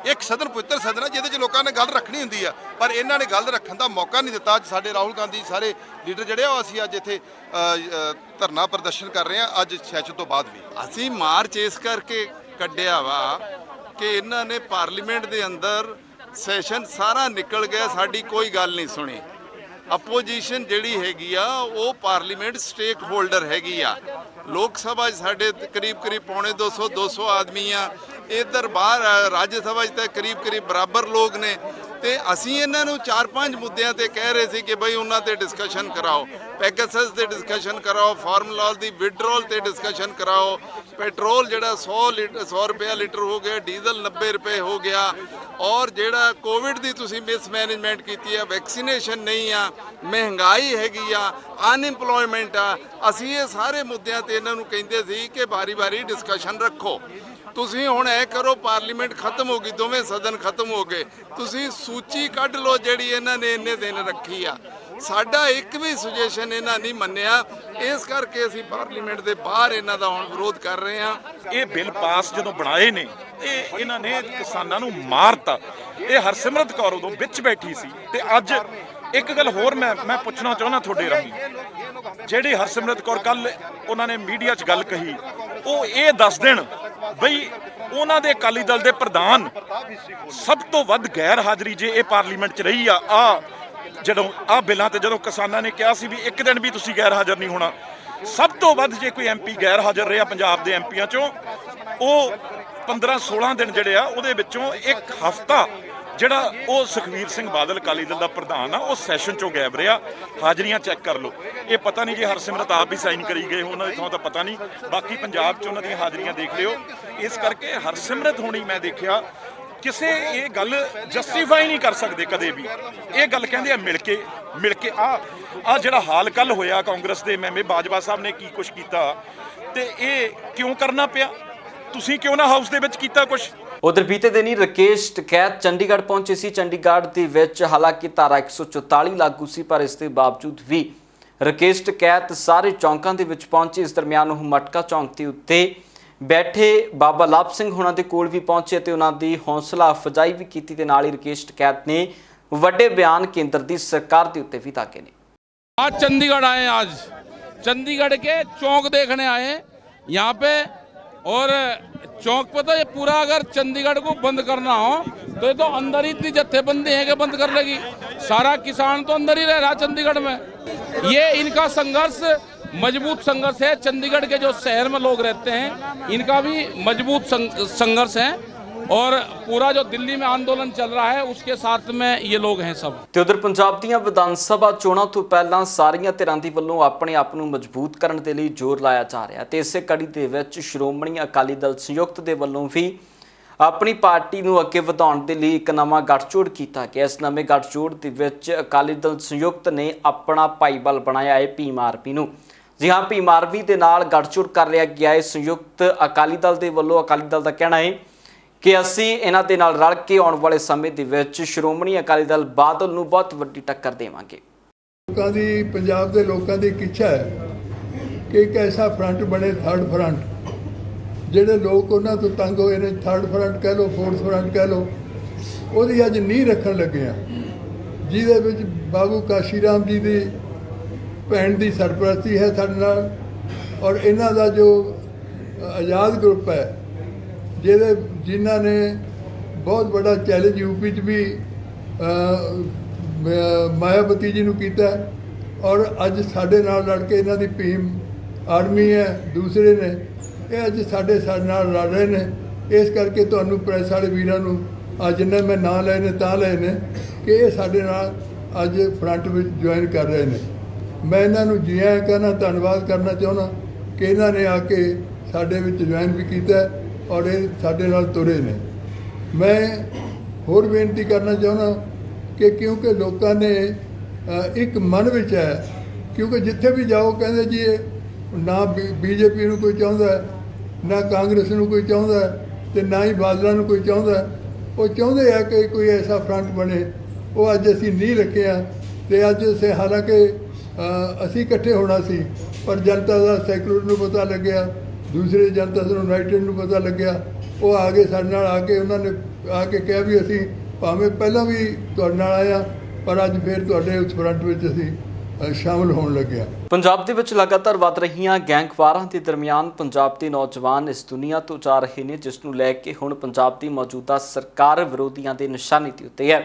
ਇੱਕ ਸਦਨ ਪਵਿੱਤਰ ਸਦਨ ਆ ਜਿਹਦੇ 'ਚ ਲੋਕਾਂ ਨੇ ਗੱਲ ਰੱਖਣੀ ਹੁੰਦੀ ਆ, ਪਰ ਇਹਨਾਂ ਨੇ ਗੱਲ ਰੱਖਣ ਦਾ ਮੌਕਾ ਨਹੀਂ ਦਿੱਤਾ। ਅੱਜ ਸਾਡੇ ਰਾਹੁਲ ਗਾਂਧੀ ਸਾਰੇ ਲੀਡਰ ਜਿਹੜੇ ਆ, ਅਸੀਂ ਅੱਜ ਇੱਥੇ ਧਰਨਾ ਪ੍ਰਦਰਸ਼ਨ ਕਰ ਰਹੇ ਹਾਂ, ਅੱਜ ਸੈਸ਼ਨ ਤੋਂ ਬਾਅਦ ਵੀ। ਅਸੀਂ ਮਾਰਚ ਇਸ ਕਰਕੇ ਕੱਢਿਆ ਵਾ ਕਿ ਇਹਨਾਂ ਨੇ ਪਾਰਲੀਮੈਂਟ ਦੇ ਅੰਦਰ ਸੈਸ਼ਨ ਸਾਰਾ ਨਿਕਲ ਗਿਆ, ਸਾਡੀ ਕੋਈ ਗੱਲ ਨਹੀਂ ਸੁਣੀ। ਅਪੋਜੀਸ਼ਨ ਜਿਹੜੀ ਹੈਗੀ ਆ ਉਹ ਪਾਰਲੀਮੈਂਟ ਸਟੇਕ ਹੋਲਡਰ ਹੈਗੀ ਆ। ਲੋਕ ਸਭਾ 'ਚ ਸਾਡੇ ਕਰੀਬ ਪੌਣੇ 200 ਆਦਮੀ ਆ, ਇੱਧਰ ਬਾਹਰ ਰਾਜ ਸਭਾ 'ਚ ਤਾਂ ਕਰੀਬ ਬਰਾਬਰ ਲੋਕ ਨੇ। ਤੇ ਅਸੀਂ ਇਹਨਾਂ ਨੂੰ 4-5 ਮੁੱਦਿਆਂ ਤੇ ਕਹਿ ਰਹੇ ਸੀ ਕਿ ਬਈ ਉਹਨਾਂ ਤੇ ਡਿਸਕਸ਼ਨ ਕਰਾਓ, ਪੈਗਾਸਸ ਤੇ ਡਿਸਕਸ਼ਨ ਕਰਾਓ, ਫਾਰਮ ਲਾਅ ਦੀ ਵਿਡਰੋਲ ਤੇ ਡਿਸਕਸ਼ਨ ਕਰਾਓ, ਪੈਟਰੋਲ ਜਿਹੜਾ 100 ਰੁਪਏ ਲੀਟਰ ਹੋ ਗਿਆ, ਡੀਜ਼ਲ 90 ਰੁਪਏ ਹੋ ਗਿਆ, ਔਰ ਜਿਹੜਾ ਕੋਵਿਡ ਦੀ ਤੁਸੀਂ ਮਿਸਮੈਨੇਜਮੈਂਟ ਕੀਤੀ ਹੈ, ਵੈਕਸੀਨੇਸ਼ਨ ਨਹੀਂ ਆ, ਮਹਿੰਗਾਈ ਹੈਗੀ ਆ, ਅਨਇੰਪਲੋਇਮੈਂਟ ਆ। ਅਸੀਂ ਇਹ ਸਾਰੇ ਮੁੱਦਿਆਂ ਤੇ ਇਹਨਾਂ ਨੂੰ ਕਹਿੰਦੇ ਸੀ ਕਿ ਵਾਰੀ ਡਿਸਕਸ਼ਨ ਰੱਖੋ। ਤੁਸੀਂ ਹੁਣ ਇਹ ਕਰੋ, ਪਾਰਲੀਮੈਂਟ ਖਤਮ ਹੋ ਗਈ, ਦੋਵੇਂ ਸਦਨ ਖਤਮ ਹੋ ਗਏ, ਤੁਸੀਂ ਸੂਚੀ ਕੱਢ ਲਓ ਜਿਹੜੀ ਇਹਨਾਂ ਨੇ ਇੰਨੇ ਦਿਨ ਰੱਖੀ ਆ। ਸਾਡਾ ਇੱਕ ਵੀ ਸੁਜੈਸ਼ਨ ਇਹਨਾਂ ਨਹੀਂ ਮੰਨਿਆ, ਇਸ ਕਰਕੇ ਅਸੀਂ ਪਾਰਲੀਮੈਂਟ ਦੇ ਬਾਹਰ ਇਹਨਾਂ ਦਾ ਹੁਣ ਵਿਰੋਧ ਕਰ ਰਹੇ ਹਾਂ। ਇਹ ਬਿੱਲ ਪਾਸ ਜਦੋਂ ਬਣਾਏ ਨੇ ਇਹ ਇਹਨਾਂ ਨੇ ਕਿਸਾਨਾਂ ਨੂੰ ਮਾਰਤਾ। ਇਹ ਹਰਸਿਮਰਤ ਕੌਰ ਉਦੋਂ ਵਿੱਚ ਬੈਠੀ ਸੀ। ਤੇ ਅੱਜ ਇੱਕ ਗੱਲ ਹੋਰ ਮੈਂ ਪੁੱਛਣਾ ਚਾਹੁੰਦਾ ਤੁਹਾਡੇ ਰਾਹੀਂ, ਜਿਹੜੀ ਹਰਸਿਮਰਤ ਕੌਰ ਕੱਲ ਉਹਨਾਂ ਨੇ ਮੀਡੀਆ 'ਚ ਗੱਲ ਕਹੀ, ਉਹ ਇਹ ਦੱਸ ਦੇਣ ਬਈ ਉਹਨਾਂ ਦੇ ਅਕਾਲੀ ਦਲ ਦੇ ਪ੍ਰਧਾਨ ਸਭ ਤੋਂ ਵੱਧ ਗੈਰ ਹਾਜ਼ਰੀ ਜੇ ਇਹ ਪਾਰਲੀਮੈਂਟ 'ਚ ਰਹੀ ਆ ਜਦੋਂ ਬਿੱਲਾਂ ਤੇ ਜਦੋਂ ਕਿਸਾਨਾਂ ਨੇ ਕਿਹਾ ਸੀ ਵੀ ਇੱਕ ਦਿਨ ਵੀ ਤੁਸੀਂ ਗੈਰ ਹਾਜ਼ਰ ਨਹੀਂ ਹੋਣਾ, ਸਭ ਤੋਂ ਵੱਧ ਜੇ ਕੋਈ ਐਮਪੀ ਗੈਰ ਹਾਜ਼ਰ ਰਿਹਾ ਪੰਜਾਬ ਦੇ ਐਮਪੀਆਂ 'ਚੋਂ, ਉਹ 15-16 ਦਿਨ ਜਿਹੜੇ ਆ ਉਹਦੇ ਵਿੱਚੋਂ ਇੱਕ ਹਫ਼ਤਾ ਜਿਹੜਾ ਉਹ ਸੁਖਬੀਰ ਸਿੰਘ ਬਾਦਲ ਅਕਾਲੀ ਦਲ ਦਾ ਪ੍ਰਧਾਨ ਆ, ਉਹ ਸੈਸ਼ਨ 'ਚੋਂ ਗਾਇਬ ਰਿਹਾ। ਹਾਜ਼ਰੀਆਂ ਚੈੱਕ ਕਰ ਲਓ। ਇਹ ਪਤਾ ਨਹੀਂ ਜੇ ਹਰਸਿਮਰਤ ਆਪ ਵੀ ਸਾਈਨ ਕਰੀ ਗਏ ਉਹਨਾਂ ਦੇ ਥਾਂ ਤਾਂ ਪਤਾ ਨਹੀਂ, ਬਾਕੀ ਪੰਜਾਬ 'ਚ ਉਹਨਾਂ ਦੀਆਂ ਹਾਜ਼ਰੀਆਂ ਦੇਖ ਲਿਓ। ਇਸ ਕਰਕੇ ਹਰਸਿਮਰਤ ਹੋਣੀ ਮੈਂ ਦੇਖਿਆ ਕਿਸੇ ਇਹ ਗੱਲ ਜਸਟੀਫਾਈ ਨਹੀਂ ਕਰ ਸਕਦੇ ਕਦੇ ਵੀ। ਇਹ ਗੱਲ ਕਹਿੰਦੇ ਆ ਮਿਲ ਕੇ ਆ ਜਿਹੜਾ ਹਾਲ ਕੱਲ ਹੋਇਆ ਕਾਂਗਰਸ ਦੇ ਮੈਂਬਰ ਬਾਜਵਾ ਸਾਹਿਬ ਨੇ ਕੀ ਕੁਛ ਕੀਤਾ, ਤੇ ਇਹ ਕਿਉਂ ਕਰਨਾ ਪਿਆ? ਤੁਸੀਂ ਕਿਉਂ ਨਾ ਹਾਊਸ ਦੇ ਵਿੱਚ ਕੀਤਾ ਕੁਛ? ਉਧਰ ਬੀਤੇ ਦਿਨੀ ਰਾਕੇਸ਼ ਟਕੈਤ ਚੰਡੀਗੜ੍ਹ ਪਹੁੰਚੇ ਸੀ। ਚੰਡੀਗੜ੍ਹ ਦੇ ਵਿੱਚ ਹਾਲਾਂਕਿ ਧਾਰਾ 144 ਲਾਗੂ ਸੀ, ਪਰ ਇਸ ਦੇ ਬਾਵਜੂਦ ਵੀ ਰਾਕੇਸ਼ ਟਕੈਤ ਸਾਰੇ ਚੌਂਕਾਂ ਦੇ ਵਿੱਚ ਪਹੁੰਚੇ। ਇਸ ਦਰਮਿਆਨ ਉਹ ਮਟਕਾ ਚੌਂਕ ਦੇ ਉੱਤੇ ਬੈਠੇ ਬਾਬਾ ਲਾਭ ਸਿੰਘ ਹੋਣਾ ਦੇ ਕੋਲ ਵੀ ਪਹੁੰਚੇ ਤੇ ਉਹਨਾਂ ਦੀ ਹੌਸਲਾ ਅਫਜ਼ਾਈ ਵੀ ਕੀਤੀ ਤੇ ਨਾਲ ਹੀ ਰਾਕੇਸ਼ ਟਕੈਤ ਨੇ ਵੱਡੇ ਬਿਆਨ ਕੇਂਦਰ ਦੀ ਸਰਕਾਰ ਦੇ ਉੱਤੇ ਵੀ ਦਾਗੇ ਨੇ। आज चंडीगढ़ आए, आज चंडीगढ़ के चौक देखने आए यहाँ पे, और चौक पे तो ये पूरा अगर चंडीगढ़ को बंद करना हो तो ये तो अंदर ही इतनी जत्थेबंदी है कि बंद कर लेगी। सारा किसान तो अंदर ही रह रहा चंडीगढ़ में। ये इनका संघर्ष मजबूत संघर्ष है। चंडीगढ़ के जो शहर में लोग रहते हैं इनका भी मजबूत संघर्ष है, और पूरा जो दिल्ली में आंदोलन चल रहा है उसके साथ में ये लोग हैं सब। ਤੇ ਉਧਰ ਪੰਜਾਬ ਦੀਆਂ ਵਿਧਾਨ ਸਭਾ ਚੋਣਾਂ ਤੋਂ ਪਹਿਲਾਂ ਸਾਰੀਆਂ ਧਿਰਾਂ ਦੀ ਵੱਲੋਂ ਆਪਣੇ ਆਪ ਨੂੰ ਮਜ਼ਬੂਤ ਕਰਨ ਦੇ ਲਈ ਜ਼ੋਰ ਲਾਇਆ ਜਾ ਰਿਹਾ ਤੇ ਇਸੇ ਕੜੀ ਦੇ ਵਿੱਚ ਸ਼੍ਰੋਮਣੀ ਅਕਾਲੀ ਦਲ ਸੰਯੁਕਤ ਦੇ ਵੱਲੋਂ ਵੀ ਆਪਣੀ ਪਾਰਟੀ ਨੂੰ ਅੱਗੇ ਵਧਾਉਣ ਦੇ ਲਈ ਇੱਕ ਨਵਾਂ ਗੱਠਜੋੜ ਕੀਤਾ ਗਿਆ। ਇਸ ਨਵੇਂ ਗੱਠਜੋੜ ਦੇ ਵਿੱਚ ਅਕਾਲੀ ਦਲ ਸੰਯੁਕਤ ਨੇ ਆਪਣਾ ਭਾਈਬਲ ਬਣਾਇਆ ਹੈ ਭੀਮ ਆਰਮੀ ਨੂੰ। ਜੀ ਹਾਂ, ਭੀਮ ਆਰਮੀ ਦੇ ਨਾਲ ਗੱਠਜੋੜ ਕਰ ਲਿਆ ਗਿਆ ਹੈ। ਸੰਯੁਕਤ ਅਕਾਲੀ ਦਲ ਦੇ ਵੱਲੋਂ ਅਕਾਲੀ ਦਲ ਦਾ ਕਹਿਣਾ ਹੈ ਕਿ ਅਸੀਂ ਇਹਨਾਂ ਦੇ ਨਾਲ ਰਲ ਕੇ ਆਉਣ ਵਾਲੇ ਸਮੇਂ ਦੇ ਵਿੱਚ ਸ਼੍ਰੋਮਣੀ ਅਕਾਲੀ ਦਲ ਬਾਦਲ ਨੂੰ ਬਹੁਤ ਵੱਡੀ ਟੱਕਰ ਦੇਵਾਂਗੇ। ਲੋਕਾਂ ਦੀ, ਪੰਜਾਬ ਦੇ ਲੋਕਾਂ ਦੀ ਇੱਛਾ ਹੈ ਕਿ ਇੱਕ ਐਸਾ ਫਰੰਟ ਬਣੇ, ਥਰਡ ਫਰੰਟ, ਜਿਹੜੇ ਲੋਕ ਉਹਨਾਂ ਤੋਂ ਤੰਗ ਹੋਏ ਨੇ, ਥਰਡ ਫਰੰਟ ਕਹਿ ਲਓ, ਫੋਰਥ ਫਰੰਟ ਕਹਿ ਲਓ, ਉਹਦੀ ਅੱਜ ਨੀਂਹ ਰੱਖਣ ਲੱਗੇ ਆ, ਜਿਹਦੇ ਵਿੱਚ ਬਾਬੂ ਕਾਸ਼ੀ ਰਾਮ ਜੀ ਦੀ ਭੈਣ ਦੀ ਸਰਪ੍ਰਸਤੀ ਹੈ ਸਾਡੇ ਨਾਲ, ਔਰ ਇਹਨਾਂ ਦਾ ਜੋ ਆਜ਼ਾਦ ਗਰੁੱਪ ਹੈ ਜਿਨ੍ਹਾਂ ਨੇ ਬਹੁਤ ਵੱਡਾ ਚੈਲੰਜ ਯੂਪੀ 'ਚ ਵੀ ਮਾਇਆਵਤੀ ਜੀ ਨੂੰ ਕੀਤਾ, ਔਰ ਅੱਜ ਸਾਡੇ ਨਾਲ ਲੜ ਕੇ ਇਹਨਾਂ ਦੀ ਭੀਮ ਆਰਮੀ ਹੈ, ਦੂਸਰੇ ਨੇ, ਇਹ ਅੱਜ ਸਾਡੇ ਨਾਲ ਲੜ ਰਹੇ ਨੇ। ਇਸ ਕਰਕੇ ਤੁਹਾਨੂੰ ਪ੍ਰੈਸ ਵਾਲੇ ਵੀਰਾਂ ਨੂੰ ਅੱਜ ਜਿੰਨੇ ਮੈਂ ਨਾਂ ਲਏ ਨੇ ਤਾਂ ਲਏ ਨੇ ਕਿ ਇਹ ਸਾਡੇ ਨਾਲ ਅੱਜ ਫਰੰਟ ਵਿੱਚ ਜੁਆਇਨ ਕਰ ਰਹੇ ਨੇ। ਮੈਂ ਇਹਨਾਂ ਨੂੰ ਜੀ ਆਇਆਂ ਕਹਿਣਾ, ਧੰਨਵਾਦ ਕਰਨਾ ਚਾਹੁੰਦਾ ਕਿ ਇਹਨਾਂ ਨੇ ਆ ਕੇ ਸਾਡੇ ਵਿੱਚ ਜੁਆਇਨ ਵੀ ਕੀਤਾ ਔਰ ਇਹ ਸਾਡੇ ਨਾਲ ਤੁਰੇ ਨੇ। ਮੈਂ ਹੋਰ ਬੇਨਤੀ ਕਰਨਾ ਚਾਹੁੰਦਾ ਕਿ ਕਿਉਂਕਿ ਲੋਕਾਂ ਨੇ ਇੱਕ ਮਨ ਵਿੱਚ ਹੈ, ਕਿਉਂਕਿ ਜਿੱਥੇ ਵੀ ਜਾਓ ਕਹਿੰਦੇ ਜੀ ਇਹ ਨਾ ਬੀਜੇਪੀ ਨੂੰ ਕੋਈ ਚਾਹੁੰਦਾ, ਨਾ ਕਾਂਗਰਸ ਨੂੰ ਕੋਈ ਚਾਹੁੰਦਾ ਤੇ ਨਾ ਹੀ ਬਾਦਲਾਂ ਨੂੰ ਕੋਈ ਚਾਹੁੰਦਾ। ਉਹ ਚਾਹੁੰਦੇ ਆ ਕਿ ਕੋਈ ਐਸਾ ਫਰੰਟ ਬਣੇ। ਉਹ ਅੱਜ ਅਸੀਂ ਨਹੀਂ ਰੱਖਿਆ ਤੇ ਅੱਜ ਅਸੀਂ ਹਾਲਾਂਕਿ ਅਸੀਂ ਇਕੱਠੇ ਹੋਣਾ ਸੀ, ਪਰ ਜਨਤਾ ਦਾ ਸੈਕੂਲਰ ਨੂੰ ਪਤਾ ਲੱਗਿਆ, ਦੂਸਰੇ ਜਨਤਾ ਨੂੰ ਯੂਨਾਈਟਿਡ ਨੂੰ ਪਤਾ ਲੱਗਿਆ। ਉਹ ਆ ਕੇ ਸਾਡੇ ਨਾਲ ਆ ਕੇ ਉਹਨਾਂ ਨੇ ਆ ਕੇ ਕਿਹਾ ਵੀ ਅਸੀਂ ਭਾਵੇਂ ਪਹਿਲਾਂ ਵੀ ਤੁਹਾਡੇ ਨਾਲ ਆਇਆ, ਪਰ ਅੱਜ ਫਿਰ ਤੁਹਾਡੇ ਉਸ ਫਰੰਟ ਵਿੱਚ ਅਸੀਂ ਸ਼ਾਮਲ ਹੋਣ ਲੱਗਿਆ। ਪੰਜਾਬ ਦੇ ਵਿੱਚ ਲਗਾਤਾਰ ਵੱਧ ਰਹੀਆਂ ਗੈਂਗਵਾਰਾਂ ਦੇ ਦਰਮਿਆਨ ਪੰਜਾਬ ਦੇ ਨੌਜਵਾਨ ਇਸ ਦੁਨੀਆ ਤੋਂ ਜਾ ਰਹੇ ਨੇ, ਜਿਸ ਨੂੰ ਲੈ ਕੇ ਹੁਣ ਪੰਜਾਬ ਦੀ ਮੌਜੂਦਾ ਸਰਕਾਰ ਵਿਰੋਧੀਆਂ ਦੇ ਨਿਸ਼ਾਨੇ ਦੇ ਉੱਤੇ ਹੈ।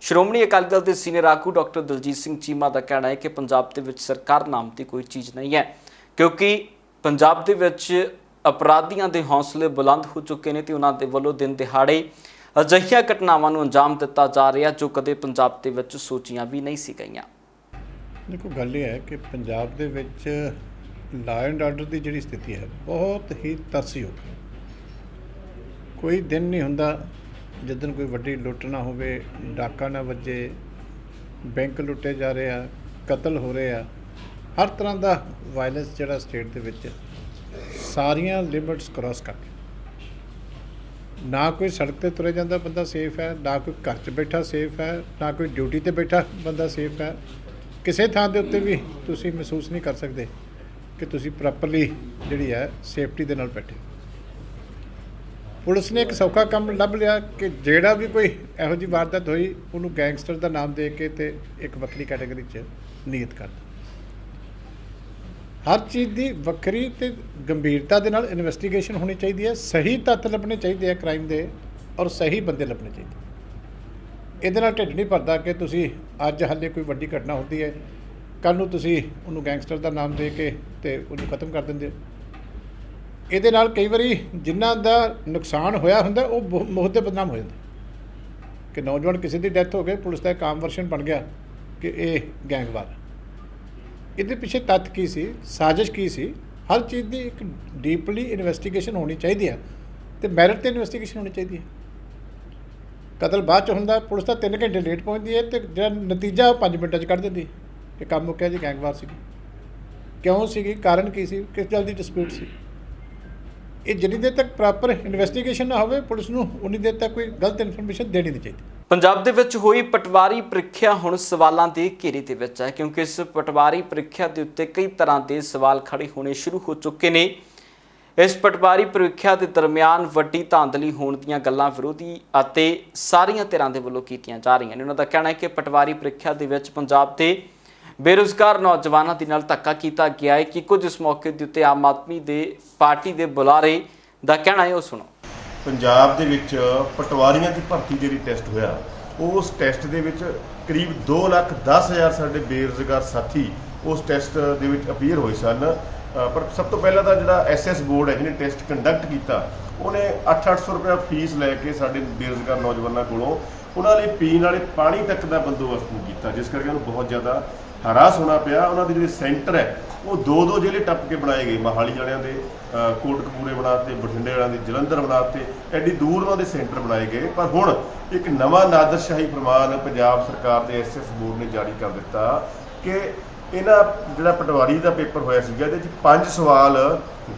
ਸ਼੍ਰੋਮਣੀ ਅਕਾਲੀ ਦਲ ਦੇ ਸੀਨੀਅਰ ਆਗੂ ਡਾਕਟਰ ਦਲਜੀਤ ਸਿੰਘ ਚੀਮਾ ਦਾ ਕਹਿਣਾ ਹੈ ਕਿ ਪੰਜਾਬ ਦੇ ਵਿੱਚ ਸਰਕਾਰ ਨਾਮ ਦੀ ਕੋਈ ਚੀਜ਼ ਨਹੀਂ ਹੈ, ਕਿਉਂਕਿ ਪੰਜਾਬ ਦੇ ਵਿੱਚ ਅਪਰਾਧੀਆਂ ਦੇ ਹੌਸਲੇ ਬੁਲੰਦ ਹੋ ਚੁੱਕੇ ਨੇ ਤੇ ਉਹਨਾਂ ਦੇ ਵੱਲੋਂ ਦਿਨ ਦਿਹਾੜੇ ਅਜਿਹੀਆਂ ਘਟਨਾਵਾਂ ਨੂੰ ਅੰਜਾਮ ਦਿੱਤਾ ਜਾ ਰਿਹਾ ਜੋ ਕਦੇ ਪੰਜਾਬ ਦੇ ਵਿੱਚ ਸੋਚੀਆਂ ਵੀ ਨਹੀਂ ਸੀ ਗਈਆਂ। ਦੇਖੋ, ਗੱਲ ਇਹ ਹੈ ਕਿ ਪੰਜਾਬ ਦੇ ਵਿੱਚ ਲਾਅ ਐਂਡ ਆਰਡਰ ਦੀ ਜਿਹੜੀ ਸਥਿਤੀ ਹੈ ਬਹੁਤ ਹੀ ਤਰਸਯੋਗ ਹੈ। ਕੋਈ ਦਿਨ ਨਹੀਂ ਹੁੰਦਾ ਜਿੱਦਣ ਕੋਈ ਵੱਡੀ ਲੁੱਟ ਨਾ ਹੋਵੇ, ਡਾਕਾ ਨਾ ਵੱਜੇ, ਬੈਂਕ ਲੁੱਟੇ ਜਾ ਰਹੇ ਆ, ਕਤਲ ਹੋ ਰਹੇ ਆ, ਹਰ ਤਰ੍ਹਾਂ ਦਾ ਵਾਇਲੈਂਸ ਜਿਹੜਾ ਸਟੇਟ ਦੇ ਵਿੱਚ ਸਾਰੀਆਂ ਲਿਮਿਟਸ ਕ੍ਰਾਸ ਕਰਕੇ। ਨਾ ਕੋਈ ਸੜਕ ਤੇ ਤੁਰੇ ਜਾਂਦਾ ਬੰਦਾ ਸੇਫ ਹੈ, ਨਾ ਕੋਈ ਘਰ 'ਚ ਬੈਠਾ ਸੇਫ ਹੈ, ਨਾ ਕੋਈ ਡਿਊਟੀ ਤੇ ਬੈਠਾ ਬੰਦਾ ਸੇਫ ਹੈ। ਕਿਸੇ ਥਾਂ ਦੇ ਉੱਤੇ ਵੀ ਤੁਸੀਂ ਮਹਿਸੂਸ ਨਹੀਂ ਕਰ ਸਕਦੇ ਕਿ ਤੁਸੀਂ ਪ੍ਰੋਪਰਲੀ ਜਿਹੜੀ ਹੈ ਸੇਫਟੀ ਦੇ ਨਾਲ ਬੈਠੇ। ਪੁਲਿਸ ਨੇ ਇੱਕ ਸੌਖਾ ਕੰਮ ਲੱਭ ਲਿਆ ਕਿ ਜਿਹੜਾ ਵੀ ਕੋਈ ਇਹੋ ਜਿਹੀ ਵਾਰਦਾਤ ਹੋਈ ਉਹਨੂੰ ਗੈਂਗਸਟਰ ਦਾ ਨਾਮ ਦੇ ਕੇ ਤੇ ਇੱਕ ਵੱਖਰੀ ਕੈਟਾਗਰੀ 'ਚ ਨਿਯਤ ਕਰ ਦਿੱਤਾ। ਹਰ ਚੀਜ਼ ਦੀ ਵੱਖਰੀ ਤੇ ਗੰਭੀਰਤਾ ਦੇ ਨਾਲ ਇਨਵੈਸਟੀਗੇਸ਼ਨ ਹੋਣੀ ਚਾਹੀਦੀ ਹੈ। ਸਹੀ ਤੱਥ ਲੱਭਣੇ ਚਾਹੀਦੇ ਆ ਕ੍ਰਾਈਮ ਦੇ ਔਰ ਸਹੀ ਬੰਦੇ ਲੱਭਣੇ ਚਾਹੀਦੇ। ਇਹਦੇ ਨਾਲ ਢਿੱਡ ਨਹੀਂ ਭਰਦਾ ਕਿ ਤੁਸੀਂ ਅੱਜ ਹਾਲੇ ਕੋਈ ਵੱਡੀ ਘਟਨਾ ਹੁੰਦੀ ਹੈ, ਕੱਲ੍ਹ ਨੂੰ ਤੁਸੀਂ ਉਹਨੂੰ ਗੈਂਗਸਟਰ ਦਾ ਨਾਮ ਦੇ ਕੇ ਤੇ ਉਹਨੂੰ ਖਤਮ ਕਰ ਦਿੰਦੇ ਹੋ। ਇਹਦੇ ਨਾਲ ਕਈ ਵਾਰੀ ਜਿਨ੍ਹਾਂ ਦਾ ਨੁਕਸਾਨ ਹੋਇਆ ਹੁੰਦਾ ਉਹ ਬਹੁਤ ਦੇ ਬਦਨਾਮ ਹੋ ਜਾਂਦੇ ਕਿ ਨੌਜਵਾਨ ਕਿਸੇ ਦੀ ਡੈਥ ਹੋ ਗਈ, ਪੁਲਿਸ ਦਾ ਇੱਕ ਆਮ ਵਰਸ਼ਨ ਬਣ ਗਿਆ ਕਿ ਇਹ ਗੈਂਗਵਾਰ। ਇਹਦੇ ਪਿੱਛੇ ਤੱਥ ਕੀ ਸੀ, ਸਾਜ਼ਿਸ਼ ਕੀ ਸੀ, ਹਰ ਚੀਜ਼ ਦੀ ਇੱਕ ਡੀਪਲੀ ਇਨਵੈਸਟੀਗੇਸ਼ਨ ਹੋਣੀ ਚਾਹੀਦੀ ਹੈ ਤੇ ਮੈਰਿਟ 'ਤੇ ਇਨਵੈਸਟੀਗੇਸ਼ਨ ਹੋਣੀ ਚਾਹੀਦੀ ਹੈ। ਕਤਲ ਬਾਅਦ 'ਚ ਹੁੰਦਾ, ਪੁਲਿਸ ਤਾਂ 3 ਘੰਟੇ ਲੇਟ ਪਹੁੰਚਦੀ ਹੈ ਤੇ ਜਿਹੜਾ ਨਤੀਜਾ ਉਹ 5 ਮਿੰਟਾਂ 'ਚ ਕੱਢ ਦਿੰਦੀ ਕਿ ਕੰਮ ਮੁੱਕਿਆ ਜੀ, ਗੈਂਗਵਾਰ ਸੀਗੀ। ਕਿਉਂ ਸੀਗੀ, ਕਾਰਨ ਕੀ ਸੀ, ਕਿਸ ਗੱਲ ਦੀ ਡਿਸਪਿਊਟ ਸੀ। ਇਹ ਜਿੰਨੀ ਦੇਰ ਤੱਕ ਪ੍ਰੋਪਰ ਇਨਵੈਸਟੀਗੇਸ਼ਨ ਨਾ ਹੋਵੇ ਪੁਲਿਸ ਨੂੰ ਉਨੀ ਦੇਰ ਤੱਕ ਕੋਈ ਗਲਤ ਇਨਫੋਰਮੇਸ਼ਨ ਦੇਣੀ ਨਹੀਂ ਚਾਹੀਦੀ। ਪੰਜਾਬ ਦੇ ਵਿੱਚ ਹੋਈ ਪਟਵਾਰੀ ਪ੍ਰੀਖਿਆ ਹੁਣ ਸਵਾਲਾਂ ਦੇ ਘੇਰੇ ਦੇ ਵਿੱਚ ਹੈ, ਕਿਉਂਕਿ ਇਸ ਪਟਵਾਰੀ ਪ੍ਰੀਖਿਆ ਦੇ ਉੱਤੇ ਕਈ ਤਰ੍ਹਾਂ ਦੇ ਸਵਾਲ ਖੜੇ ਹੋਣੇ ਸ਼ੁਰੂ ਹੋ ਚੁੱਕੇ ਨੇ। ਇਸ ਪਟਵਾਰੀ ਪ੍ਰੀਖਿਆ ਦੇ ਦਰਮਿਆਨ ਵੱਡੀ ਧਾਂਦਲੀ ਹੋਣ ਦੀਆਂ ਗੱਲਾਂ ਵਿਰੋਧੀ ਅਤੇ ਸਾਰੀਆਂ ਧਿਰਾਂ ਦੇ ਵੱਲੋਂ ਕੀਤੀਆਂ ਜਾ ਰਹੀਆਂ ਨੇ। ਉਹਨਾਂ ਦਾ ਕਹਿਣਾ ਹੈ ਕਿ ਪਟਵਾਰੀ ਪ੍ਰੀਖਿਆ ਦੇ ਵਿੱਚ ਪੰਜਾਬ ਦੇ ਬੇਰੁਜ਼ਗਾਰ ਨੌਜਵਾਨਾਂ ਦੇ ਨਾਲ ਧੱਕਾ ਕੀਤਾ ਗਿਆ ਹੈ ਕਿ ਕੁਝ ਇਸ ਮੌਕੇ ਦੇ ਉੱਤੇ ਆਮ ਆਦਮੀ ਦੇ ਪਾਰਟੀ ਦੇ ਬੁਲਾਰੇ ਦਾ ਕਹਿਣਾ ਹੈ, ਉਹ ਸੁਣੋ। ਪੰਜਾਬ ਦੇ ਵਿੱਚ ਪਟਵਾਰੀਆਂ ਦੀ ਭਰਤੀ ਜਿਹੜੀ ਟੈਸਟ ਹੋਇਆ, ਉਸ ਟੈਸਟ ਦੇ ਵਿੱਚ ਕਰੀਬ 2,10,000 ਸਾਡੇ ਬੇਰੁਜ਼ਗਾਰ ਸਾਥੀ ਉਸ ਟੈਸਟ ਦੇ ਵਿੱਚ ਅਪੀਅਰ ਹੋਏ ਸਨ। ਪਰ ਸਭ ਤੋਂ ਪਹਿਲਾਂ ਤਾਂ ਜਿਹੜਾ ਐਸਐਸ ਬੋਰਡ ਹੈ ਜਿਹਨੇ ਟੈਸਟ ਕੰਡਕਟ ਕੀਤਾ, ਉਹਨੇ 800 ਰੁਪਏ ਫੀਸ ਲੈ ਕੇ ਸਾਡੇ ਬੇਰੁਜ਼ਗਾਰ ਨੌਜਵਾਨਾਂ ਕੋਲੋਂ ਉਹਨਾਂ ਲਈ ਪੀਣ ਵਾਲੇ ਪਾਣੀ ਤੱਕ ਦਾ ਬੰਦੋਬਸਤ ਨਹੀਂ ਕੀਤਾ, ਜਿਸ ਕਰਕੇ ਉਹਨੂੰ ਬਹੁਤ ਜ਼ਿਆਦਾ ਹਰਾਸ ਹੋਣਾ ਪਿਆ। ਉਹਨਾਂ ਦੇ ਜਿਹੜੇ ਸੈਂਟਰ ਹੈ ਉਹ 2-2 ਜ਼ਿਲ੍ਹੇ ਟੱਪ ਕੇ ਬਣਾਏ ਗਏ। ਮੋਹਾਲੀ ਵਾਲਿਆਂ ਦੇ ਕੋਟਕਪੂਰੇ ਬਣਾਤੇ, ਬਠਿੰਡੇ ਵਾਲਿਆਂ ਦੇ ਜਲੰਧਰ ਬਣਾਤੇ, ਐਡੀ ਦੂਰ ਉਹਨਾਂ ਦੇ ਸੈਂਟਰ ਬਣਾਏ ਗਏ। ਪਰ ਹੁਣ ਇੱਕ ਨਵਾਂ ਨਾਦਰਸ਼ਾਹੀ ਫਰਮਾਨ ਪੰਜਾਬ ਸਰਕਾਰ ਦੇ ਐਸਐਸ ਬੋਰਡ ਨੇ ਜਾਰੀ ਕਰ ਦਿੱਤਾ ਕਿ ਇਹਨਾਂ ਜਿਹੜਾ ਪਟਵਾਰੀ ਦਾ ਪੇਪਰ ਹੋਇਆ ਸੀਗਾ ਇਹਦੇ 'ਚ 5 ਸਵਾਲ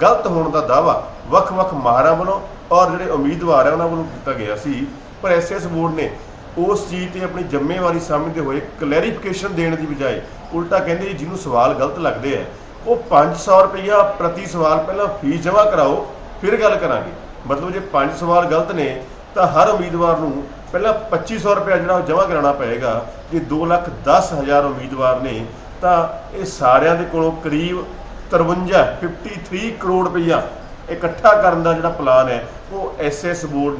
ਗਲਤ ਹੋਣ ਦਾ ਦਾਅਵਾ ਵੱਖ-ਵੱਖ ਮਾਹਰਾਂ ਵੱਲੋਂ ਔਰ ਜਿਹੜੇ ਉਮੀਦਵਾਰ ਹੈ ਉਹਨਾਂ ਵੱਲੋਂ ਕੀਤਾ ਗਿਆ ਸੀ। ਪਰ ਐਸਐਸ ਬੋਰਡ ਨੇ ਉਸ ਚੀਜ਼ 'ਤੇ ਆਪਣੀ ਜ਼ਿੰਮੇਵਾਰੀ ਸਮਝਦੇ ਹੋਏ ਕਲੈਰੀਫਿਕੇਸ਼ਨ ਦੇਣ ਦੀ ਬਜਾਏ ਉਲਟਾ ਕਹਿੰਦੇ ਜੀ ਜਿਹਨੂੰ ਸਵਾਲ ਗਲਤ ਲੱਗਦੇ ਆ ਉਹ 500 ਰੁਪਈਆ ਪ੍ਰਤੀ ਸਵਾਲ ਪਹਿਲਾਂ ਫੀਸ ਜਮ੍ਹਾਂ ਕਰਾਓ ਫਿਰ ਗੱਲ ਕਰਾਂਗੇ। ਮਤਲਬ ਜੇ 5 ਸਵਾਲ ਗਲਤ ਨੇ ਤਾਂ ਹਰ ਉਮੀਦਵਾਰ ਨੂੰ ਪਹਿਲਾਂ 2500 ਰੁਪਇਆ ਜਿਹੜਾ ਉਹ ਜਮ੍ਹਾਂ ਕਰਾਉਣਾ ਪਏਗਾ। ਜੇ 2,10,000 ਉਮੀਦਵਾਰ ਨੇ ਤਾਂ ਇਹ ਸਾਰਿਆਂ ਦੇ ਕੋਲੋਂ ਕਰੀਬ 53 ਕਰੋੜ ਰੁਪਈਆ ਇਕੱਠਾ ਕਰਨ ਦਾ ਜਿਹੜਾ ਪਲਾਨ ਹੈ ਉਹ ਐਸਐਸ ਬੋਰਡ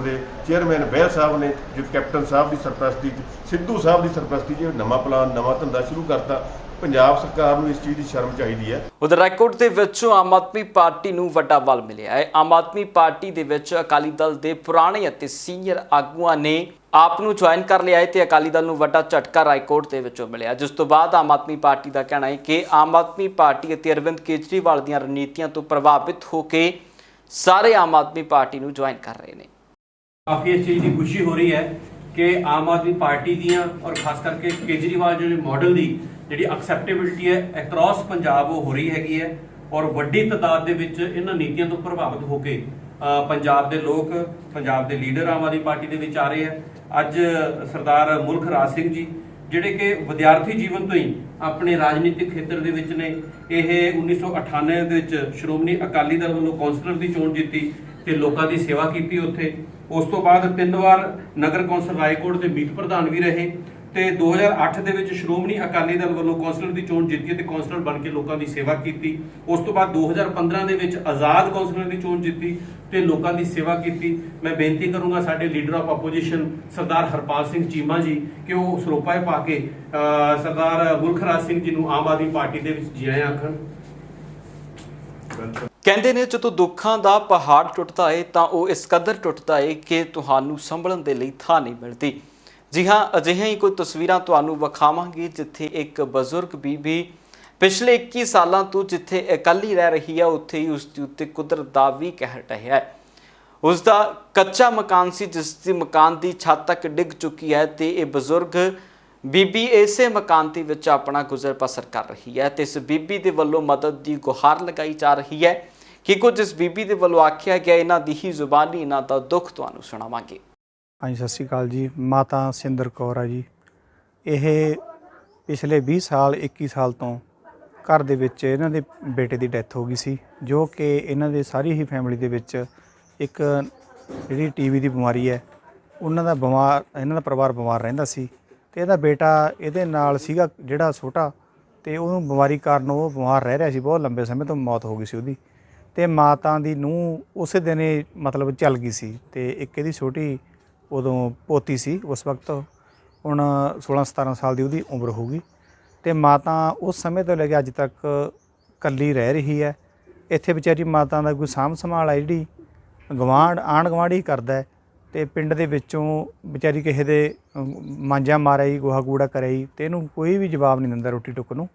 ਦੇ ਚੇਅਰਮੈਨ ਬਹਿਲ ਸਾਹਿਬ ਨੇ, ਜੋ ਕੈਪਟਨ ਸਾਹਿਬ ਦੀ ਸਰਪ੍ਰਸਤੀ 'ਚ, ਸਿੱਧੂ ਸਾਹਿਬ ਦੀ ਸਰਪ੍ਰਸਤੀ 'ਚ ਨਵਾਂ ਪਲਾਨ, ਨਵਾਂ ਧੰਦਾ ਸ਼ੁਰੂ ਕਰਤਾ। ਪੰਜਾਬ ਸਰਕਾਰ ਨੂੰ ਇਸ ਚੀਜ਼ ਦੀ ਸ਼ਰਮ ਚਾਹੀਦੀ ਹੈ। ਉਧਰ ਹਾਈਕੋਰਟ ਦੇ ਵਿੱਚ ਆਮ ਆਦਮੀ ਪਾਰਟੀ ਨੂੰ ਵੱਡਾ ਬਲ ਮਿਲਿਆ ਹੈ। ਆਮ ਆਦਮੀ ਪਾਰਟੀ ਦੇ ਵਿੱਚ ਅਕਾਲੀ ਦਲ ਦੇ ਪੁਰਾਣੇ ਅਤੇ ਸੀਨੀਅਰ ਆਗੂਆਂ ਨੇ ਆਪ ਨੂੰ ਜੁਆਇਨ ਕਰ ਲਿਆ ਹੈ ਤੇ ਅਕਾਲੀ ਦਲ ਨੂੰ ਵੱਡਾ ਝਟਕਾ ਹਾਈਕੋਰਟ ਦੇ ਵਿੱਚੋਂ ਮਿਲਿਆ, ਜਿਸ ਤੋਂ ਬਾਅਦ ਆਮ ਆਦਮੀ ਪਾਰਟੀ ਦਾ ਕਹਿਣਾ ਹੈ ਕਿ ਆਮ ਆਦਮੀ ਪਾਰਟੀ ਅਤੇ ਅਰਵਿੰਦ ਕੇਜਰੀਵਾਲ ਦੀਆਂ ਰਣਨੀਤੀਆਂ ਤੋਂ ਪ੍ਰਭਾਵਿਤ ਹੋ ਕੇ ਸਾਰੇ ਆਮ ਆਦਮੀ ਪਾਰਟੀ ਨੂੰ ਜੁਆਇਨ ਕਰ ਰਹੇ ਨੇ। काफ़ी इस चीज़ की खुशी हो रही है कि आम आदमी पार्टी दियाँ और खास करके केजरीवाल जो मॉडल की जी एक्सैप्टेबिलिटी है अक्रॉस पंजाब वो हो रही हैगी है और वड्डी तादाद के इन्हां नीतियों तो प्रभावित होकर पंजाब के लोग पंजाब के लीडर आम आदमी पार्टी के आ रहे हैं। अज सरदार मुल्ख राज सिंह जी ਜਿਹੜੇ ਕਿ ਵਿਦਿਆਰਥੀ ਜੀਵਨ ਤੋਂ ਹੀ ਆਪਣੇ ਰਾਜਨੀਤਿਕ ਖੇਤਰ ਦੇ ਵਿੱਚ ਨੇ, ਇਹ 1998 ਦੇ ਵਿੱਚ ਸ਼੍ਰੋਮਣੀ ਅਕਾਲੀ ਦਲ ਵੱਲੋਂ ਕੌਂਸਲਰ ਦੀ ਚੋਣ ਜਿੱਤੀ ਤੇ ਲੋਕਾਂ ਦੀ ਸੇਵਾ ਕੀਤੀ ਉੱਥੇ। ਉਸ ਤੋਂ ਬਾਅਦ 3 ਵਾਰ ਨਗਰ ਕੌਂਸਲ ਰਾਏਕੋਟ ਦੇ ਮੀਤ ਪ੍ਰਧਾਨ ਵੀ ਰਹੇ ਤੇ 2008 ਦੇ ਵਿੱਚ ਸ਼੍ਰੋਮਣੀ ਅਕਾਲੀ ਦਲ ਵੱਲੋਂ ਕੌਂਸਲਰ ਦੀ ਚੋਣ ਜਿੱਤੀ ਤੇ ਕੌਂਸਲਰ ਬਣ ਕੇ ਲੋਕਾਂ ਦੀ ਸੇਵਾ ਕੀਤੀ। ਉਸ ਤੋਂ ਬਾਅਦ 2015 ਦੇ ਵਿੱਚ ਆਜ਼ਾਦ ਕੌਂਸਲਰ ਦੀ ਚੋਣ ਜਿੱਤੀ ਤੇ ਲੋਕਾਂ ਦੀ ਸੇਵਾ ਕੀਤੀ। ਮੈਂ ਬੇਨਤੀ ਕਰੂੰਗਾ ਸਾਡੇ ਲੀਡਰ ਆਫ ਆਪੋਜੀਸ਼ਨ ਸਰਦਾਰ ਹਰਪਾਲ ਸਿੰਘ ਚੀਮਾ ਜੀ ਕਿ ਉਹ ਸਰੋਪਾ ਪਾ ਕੇ ਸਰਦਾਰ ਮੁਲਖ ਰਾਜ ਸਿੰਘ ਜੀ ਨੂੰ ਆਮ ਆਦਮੀ ਪਾਰਟੀ ਦੇ ਵਿੱਚ ਜੀ ਆਇਆਂ ਆਖਣ। ਕਹਿੰਦੇ ਨੇ ਜਦੋਂ ਦੁੱਖਾਂ ਦਾ ਪਹਾੜ ਟੁੱਟਦਾ ਹੈ ਤਾਂ ਉਹ ਇਸ ਕਦਰ ਟੁੱਟਦਾ ਹੈ ਕਿ ਤੁਹਾਨੂੰ ਸੰਭਲਣ ਦੇ ਲਈ ਥਾਂ ਨਹੀਂ ਮਿਲਦੀ। ਜੀ ਹਾਂ, ਅਜਿਹੀਆਂ ਹੀ ਕੋਈ ਤਸਵੀਰਾਂ ਤੁਹਾਨੂੰ ਵਿਖਾਵਾਂਗੇ ਜਿੱਥੇ ਇੱਕ ਬਜ਼ੁਰਗ ਬੀਬੀ ਪਿਛਲੇ 21 ਸਾਲਾਂ ਤੋਂ ਜਿੱਥੇ ਇਕੱਲੀ ਰਹਿ ਰਹੀ ਹੈ ਉੱਥੇ ਹੀ ਉਸ ਦੇ ਉੱਤੇ ਕੁਦਰਤ ਦਾ ਵੀ ਕਹਿਰ ਟਹਿਆ ਹੈ। ਉਸ ਦਾ ਕੱਚਾ ਮਕਾਨ ਸੀ ਜਿਸ ਦੀ ਮਕਾਨ ਦੀ ਛੱਤ ਤੱਕ ਡਿੱਗ ਚੁੱਕੀ ਹੈ ਤੇ ਇਹ ਬਜ਼ੁਰਗ ਬੀਬੀ ਇਸੇ ਮਕਾਨ ਦੇ ਵਿੱਚ ਆਪਣਾ ਗੁਜ਼ਰ ਬਸਰ ਕਰ ਰਹੀ ਹੈ ਤੇ ਇਸ ਬੀਬੀ ਦੇ ਵੱਲੋਂ ਮਦਦ ਦੀ ਗੁਹਾਰ ਲਗਾਈ ਜਾ ਰਹੀ ਹੈ ਕਿ ਕੁਝ ਇਸ ਬੀਬੀ ਦੇ ਵੱਲੋਂ ਆਖਿਆ ਗਿਆ। ਇਹਨਾਂ ਦੀ ਹੀ ਜ਼ੁਬਾਨੀ ਇਹਨਾਂ ਦਾ ਦੁੱਖ ਤੁਹਾਨੂੰ ਸੁਣਾਵਾਂਗੇ। ਹਾਂਜੀ, ਸਤਿ ਸ਼੍ਰੀ ਅਕਾਲ ਜੀ। ਮਾਤਾ ਸਿੰਦਰ ਕੌਰ ਆ ਜੀ। ਇਹ ਪਿਛਲੇ 20 ਸਾਲ 21 ਸਾਲ ਤੋਂ ਘਰ ਦੇ ਵਿੱਚ ਇਹਨਾਂ ਦੇ ਬੇਟੇ ਦੀ ਡੈਥ ਹੋ ਗਈ ਸੀ, ਜੋ ਕਿ ਇਹਨਾਂ ਦੇ ਸਾਰੀ ਹੀ ਫੈਮਿਲੀ ਦੇ ਵਿੱਚ ਇੱਕ ਜਿਹੜੀ ਟੀਵੀ ਦੀ ਬਿਮਾਰੀ ਹੈ ਉਹਨਾਂ ਦਾ ਇਹਨਾਂ ਦਾ ਪਰਿਵਾਰ ਬਿਮਾਰ ਰਹਿੰਦਾ ਸੀ ਤੇ ਇਹਦਾ ਬੇਟਾ ਇਹਦੇ ਨਾਲ ਸੀਗਾ ਜਿਹੜਾ ਛੋਟਾ, ਤੇ ਉਹਨੂੰ ਬਿਮਾਰੀ ਕਾਰਨ ਉਹ ਬਿਮਾਰ ਰਹਿ ਰਿਹਾ ਸੀ ਬਹੁਤ ਲੰਬੇ ਸਮੇਂ ਤੋਂ, ਮੌਤ ਹੋ ਗਈ ਸੀ ਉਹਦੀ। ਤੇ ਮਾਤਾ ਦੀ ਨੂੰਹ ਉਸੇ ਦਿਨ ਮਤਲਬ ਚੱਲ ਗਈ ਸੀ ਤੇ ਇੱਕ ਇਹਦੀ ਛੋਟੀ ਉਦੋਂ ਪੋਤੀ ਸੀ, ਉਸ ਵਕਤ ਹੁਣ 16-17 ਸਾਲ ਦੀ ਉਹਦੀ ਉਮਰ ਹੋਊਗੀ। ਤੇ ਮਾਤਾ ਉਸ ਸਮੇਂ ਤੋਂ ਲੈ ਕੇ ਅੱਜ ਤੱਕ ਇਕੱਲੀ ਰਹਿ ਰਹੀ ਹੈ। ਇੱਥੇ ਵਿਚਾਰੀ ਮਾਤਾ ਦਾ ਕੋਈ ਸਾਂਭ ਸੰਭਾਲ ਹੈ ਜਿਹੜੀ ਆਂਢ ਗੁਆਂਢ ਹੀ ਕਰਦਾ ਤੇ ਪਿੰਡ ਦੇ ਵਿੱਚੋਂ ਵਿਚਾਰੀ ਕਿਸੇ ਦੇ ਮਾਂਜਾ ਮਾਰਿਆ ਜੀ, ਗੋਹਾ ਕੂੜਾ ਕਰਿਆ ਜੀ, ਤੇ ਇਹਨੂੰ ਕੋਈ ਵੀ ਜਵਾਬ ਨਹੀਂ ਦਿੰਦਾ ਰੋਟੀ ਟੁੱਕ ਨੂੰ।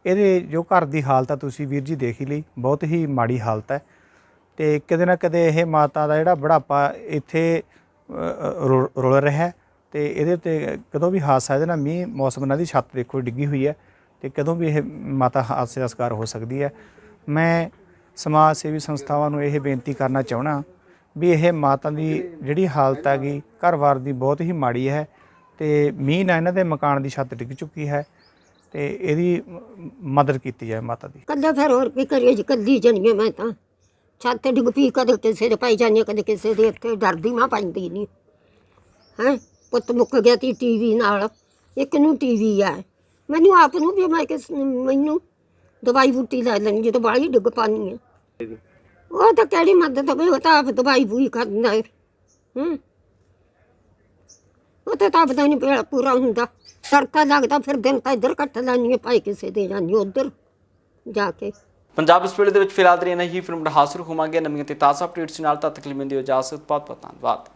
ਇਹਦੇ ਜੋ ਘਰ ਦੀ ਹਾਲਤ ਆ ਤੁਸੀਂ ਵੀਰ ਜੀ ਦੇਖ ਹੀ ਲਈ, ਬਹੁਤ ਹੀ ਮਾੜੀ ਹਾਲਤ ਹੈ। ਤੇ ਕਿਤੇ ਨਾ ਕਿਤੇ ਇਹ ਮਾਤਾ ਦਾ ਜਿਹੜਾ ਬੁਢਾਪਾ ਇੱਥੇ ਰੁਲ ਰਿਹਾ ਤੇ ਇਹਦੇ ਉੱਤੇ ਕਦੋਂ ਵੀ ਹਾਦਸਾ, ਇਹਦੇ ਨਾਲ ਮੀਂਹ ਮੌਸਮ ਨਾਲ ਦੀ ਛੱਤ ਦੇਖੋ ਡਿੱਗੀ ਹੋਈ ਹੈ ਤੇ ਕਦੋਂ ਵੀ ਇਹ ਮਾਤਾ ਹਾਦਸੇ ਦਾ ਸ਼ਿਕਾਰ ਹੋ ਸਕਦੀ ਹੈ। ਮੈਂ ਸਮਾਜ ਸੇਵੀ ਸੰਸਥਾਵਾਂ ਨੂੰ ਇਹ ਬੇਨਤੀ ਕਰਨਾ ਚਾਹੁੰਦਾ ਵੀ ਇਹ ਮਾਤਾ ਦੀ ਜਿਹੜੀ ਹਾਲਤ ਹੈਗੀ ਘਰ-ਬਾਰ ਦੀ ਬਹੁਤ ਹੀ ਮਾੜੀ ਹੈ ਤੇ ਮੀਂਹ ਨਾਲ ਇਹਨਾਂ ਦੇ ਮਕਾਨ ਦੀ ਛੱਤ ਡਿੱਗ ਚੁੱਕੀ ਹੈ ਤੇ ਇਹਦੀ ਮਦਦ ਕੀਤੀ ਜਾਏ ਮਾਤਾ ਦੀ। ਕੱਲੇ ਫਿਰ ਹੋਰ ਕੀ ਕਰੀਏ ਜੀ, ਕੱਲੀ ਜਣੀ ਮੈਂ ਤਾਂ ਛੱਤ ਡਿੱਗ ਪਈ, ਕਦੇ ਕਿਸੇ ਦੇ ਪਾਈ ਜਾਂਦੀ, ਕਦੇ ਕਿਸੇ ਦੇ ਇੱਥੇ ਡਰਦੀ ਮੈਂ ਪੈਂਦੀ ਨਹੀਂ ਹੈ। ਪੁੱਤ ਮੁੱਕ ਗਿਆ ਤੀ ਟੀਵੀ ਨਾਲ, ਇੱਕ ਨੂੰ ਟੀਵੀ ਆ, ਮੈਨੂੰ ਆਪ ਨੂੰ ਵੀ ਮੈਂ ਮੈਨੂੰ ਦਵਾਈ ਬੂਟੀ ਲੈ ਲੈਣੀ ਜਦੋਂ ਬਾਹਲੀ ਡਿੱਗ ਪਾਣੀ ਹੈ। ਉਹ ਤਾਂ ਕਿਹੜੀ ਮਦਦ ਹੋਵੇ, ਉਹ ਤਾਂ ਆਪ ਦਵਾਈ ਬੂਈ ਖਾਂਦਾ ਹੈ। ਉਹ ਤਾਂ ਆਪਦਾ ਨਹੀਂ ਪੇੜਾ ਪੂਰਾ ਹੁੰਦਾ, ਤੜਕਾ ਲੱਗਦਾ ਫਿਰ ਦਿਨ ਤਾਂ ਇੱਧਰ ਕੱਟ ਲੈਣੀ ਹੈ, ਭਾਈ ਕਿਸੇ ਦੇ ਜਾਂਦੀ ਉੱਧਰ ਜਾ ਕੇ। ਪੰਜਾਬ ਇਸ ਵੇਲੇ ਦੇ ਵਿੱਚ ਫਿਲਹਾਲ ਨਹੀਂ, ਫਿਲਮ ਹਾਜ਼ਰ ਹੋਵਾਂਗੇ ਨਵੀਆਂ ਤੇ ਤਾਜ਼ਾ ਅਪਡੇਟਸ ਨਾਲ। ਤਦ ਤੱਕ ਲਈ ਮੈਨੂੰ ਦਿਓ ਇਜਾਜ਼ਤ। ਬਹੁਤ ਬਹੁਤ ਧੰਨਵਾਦ।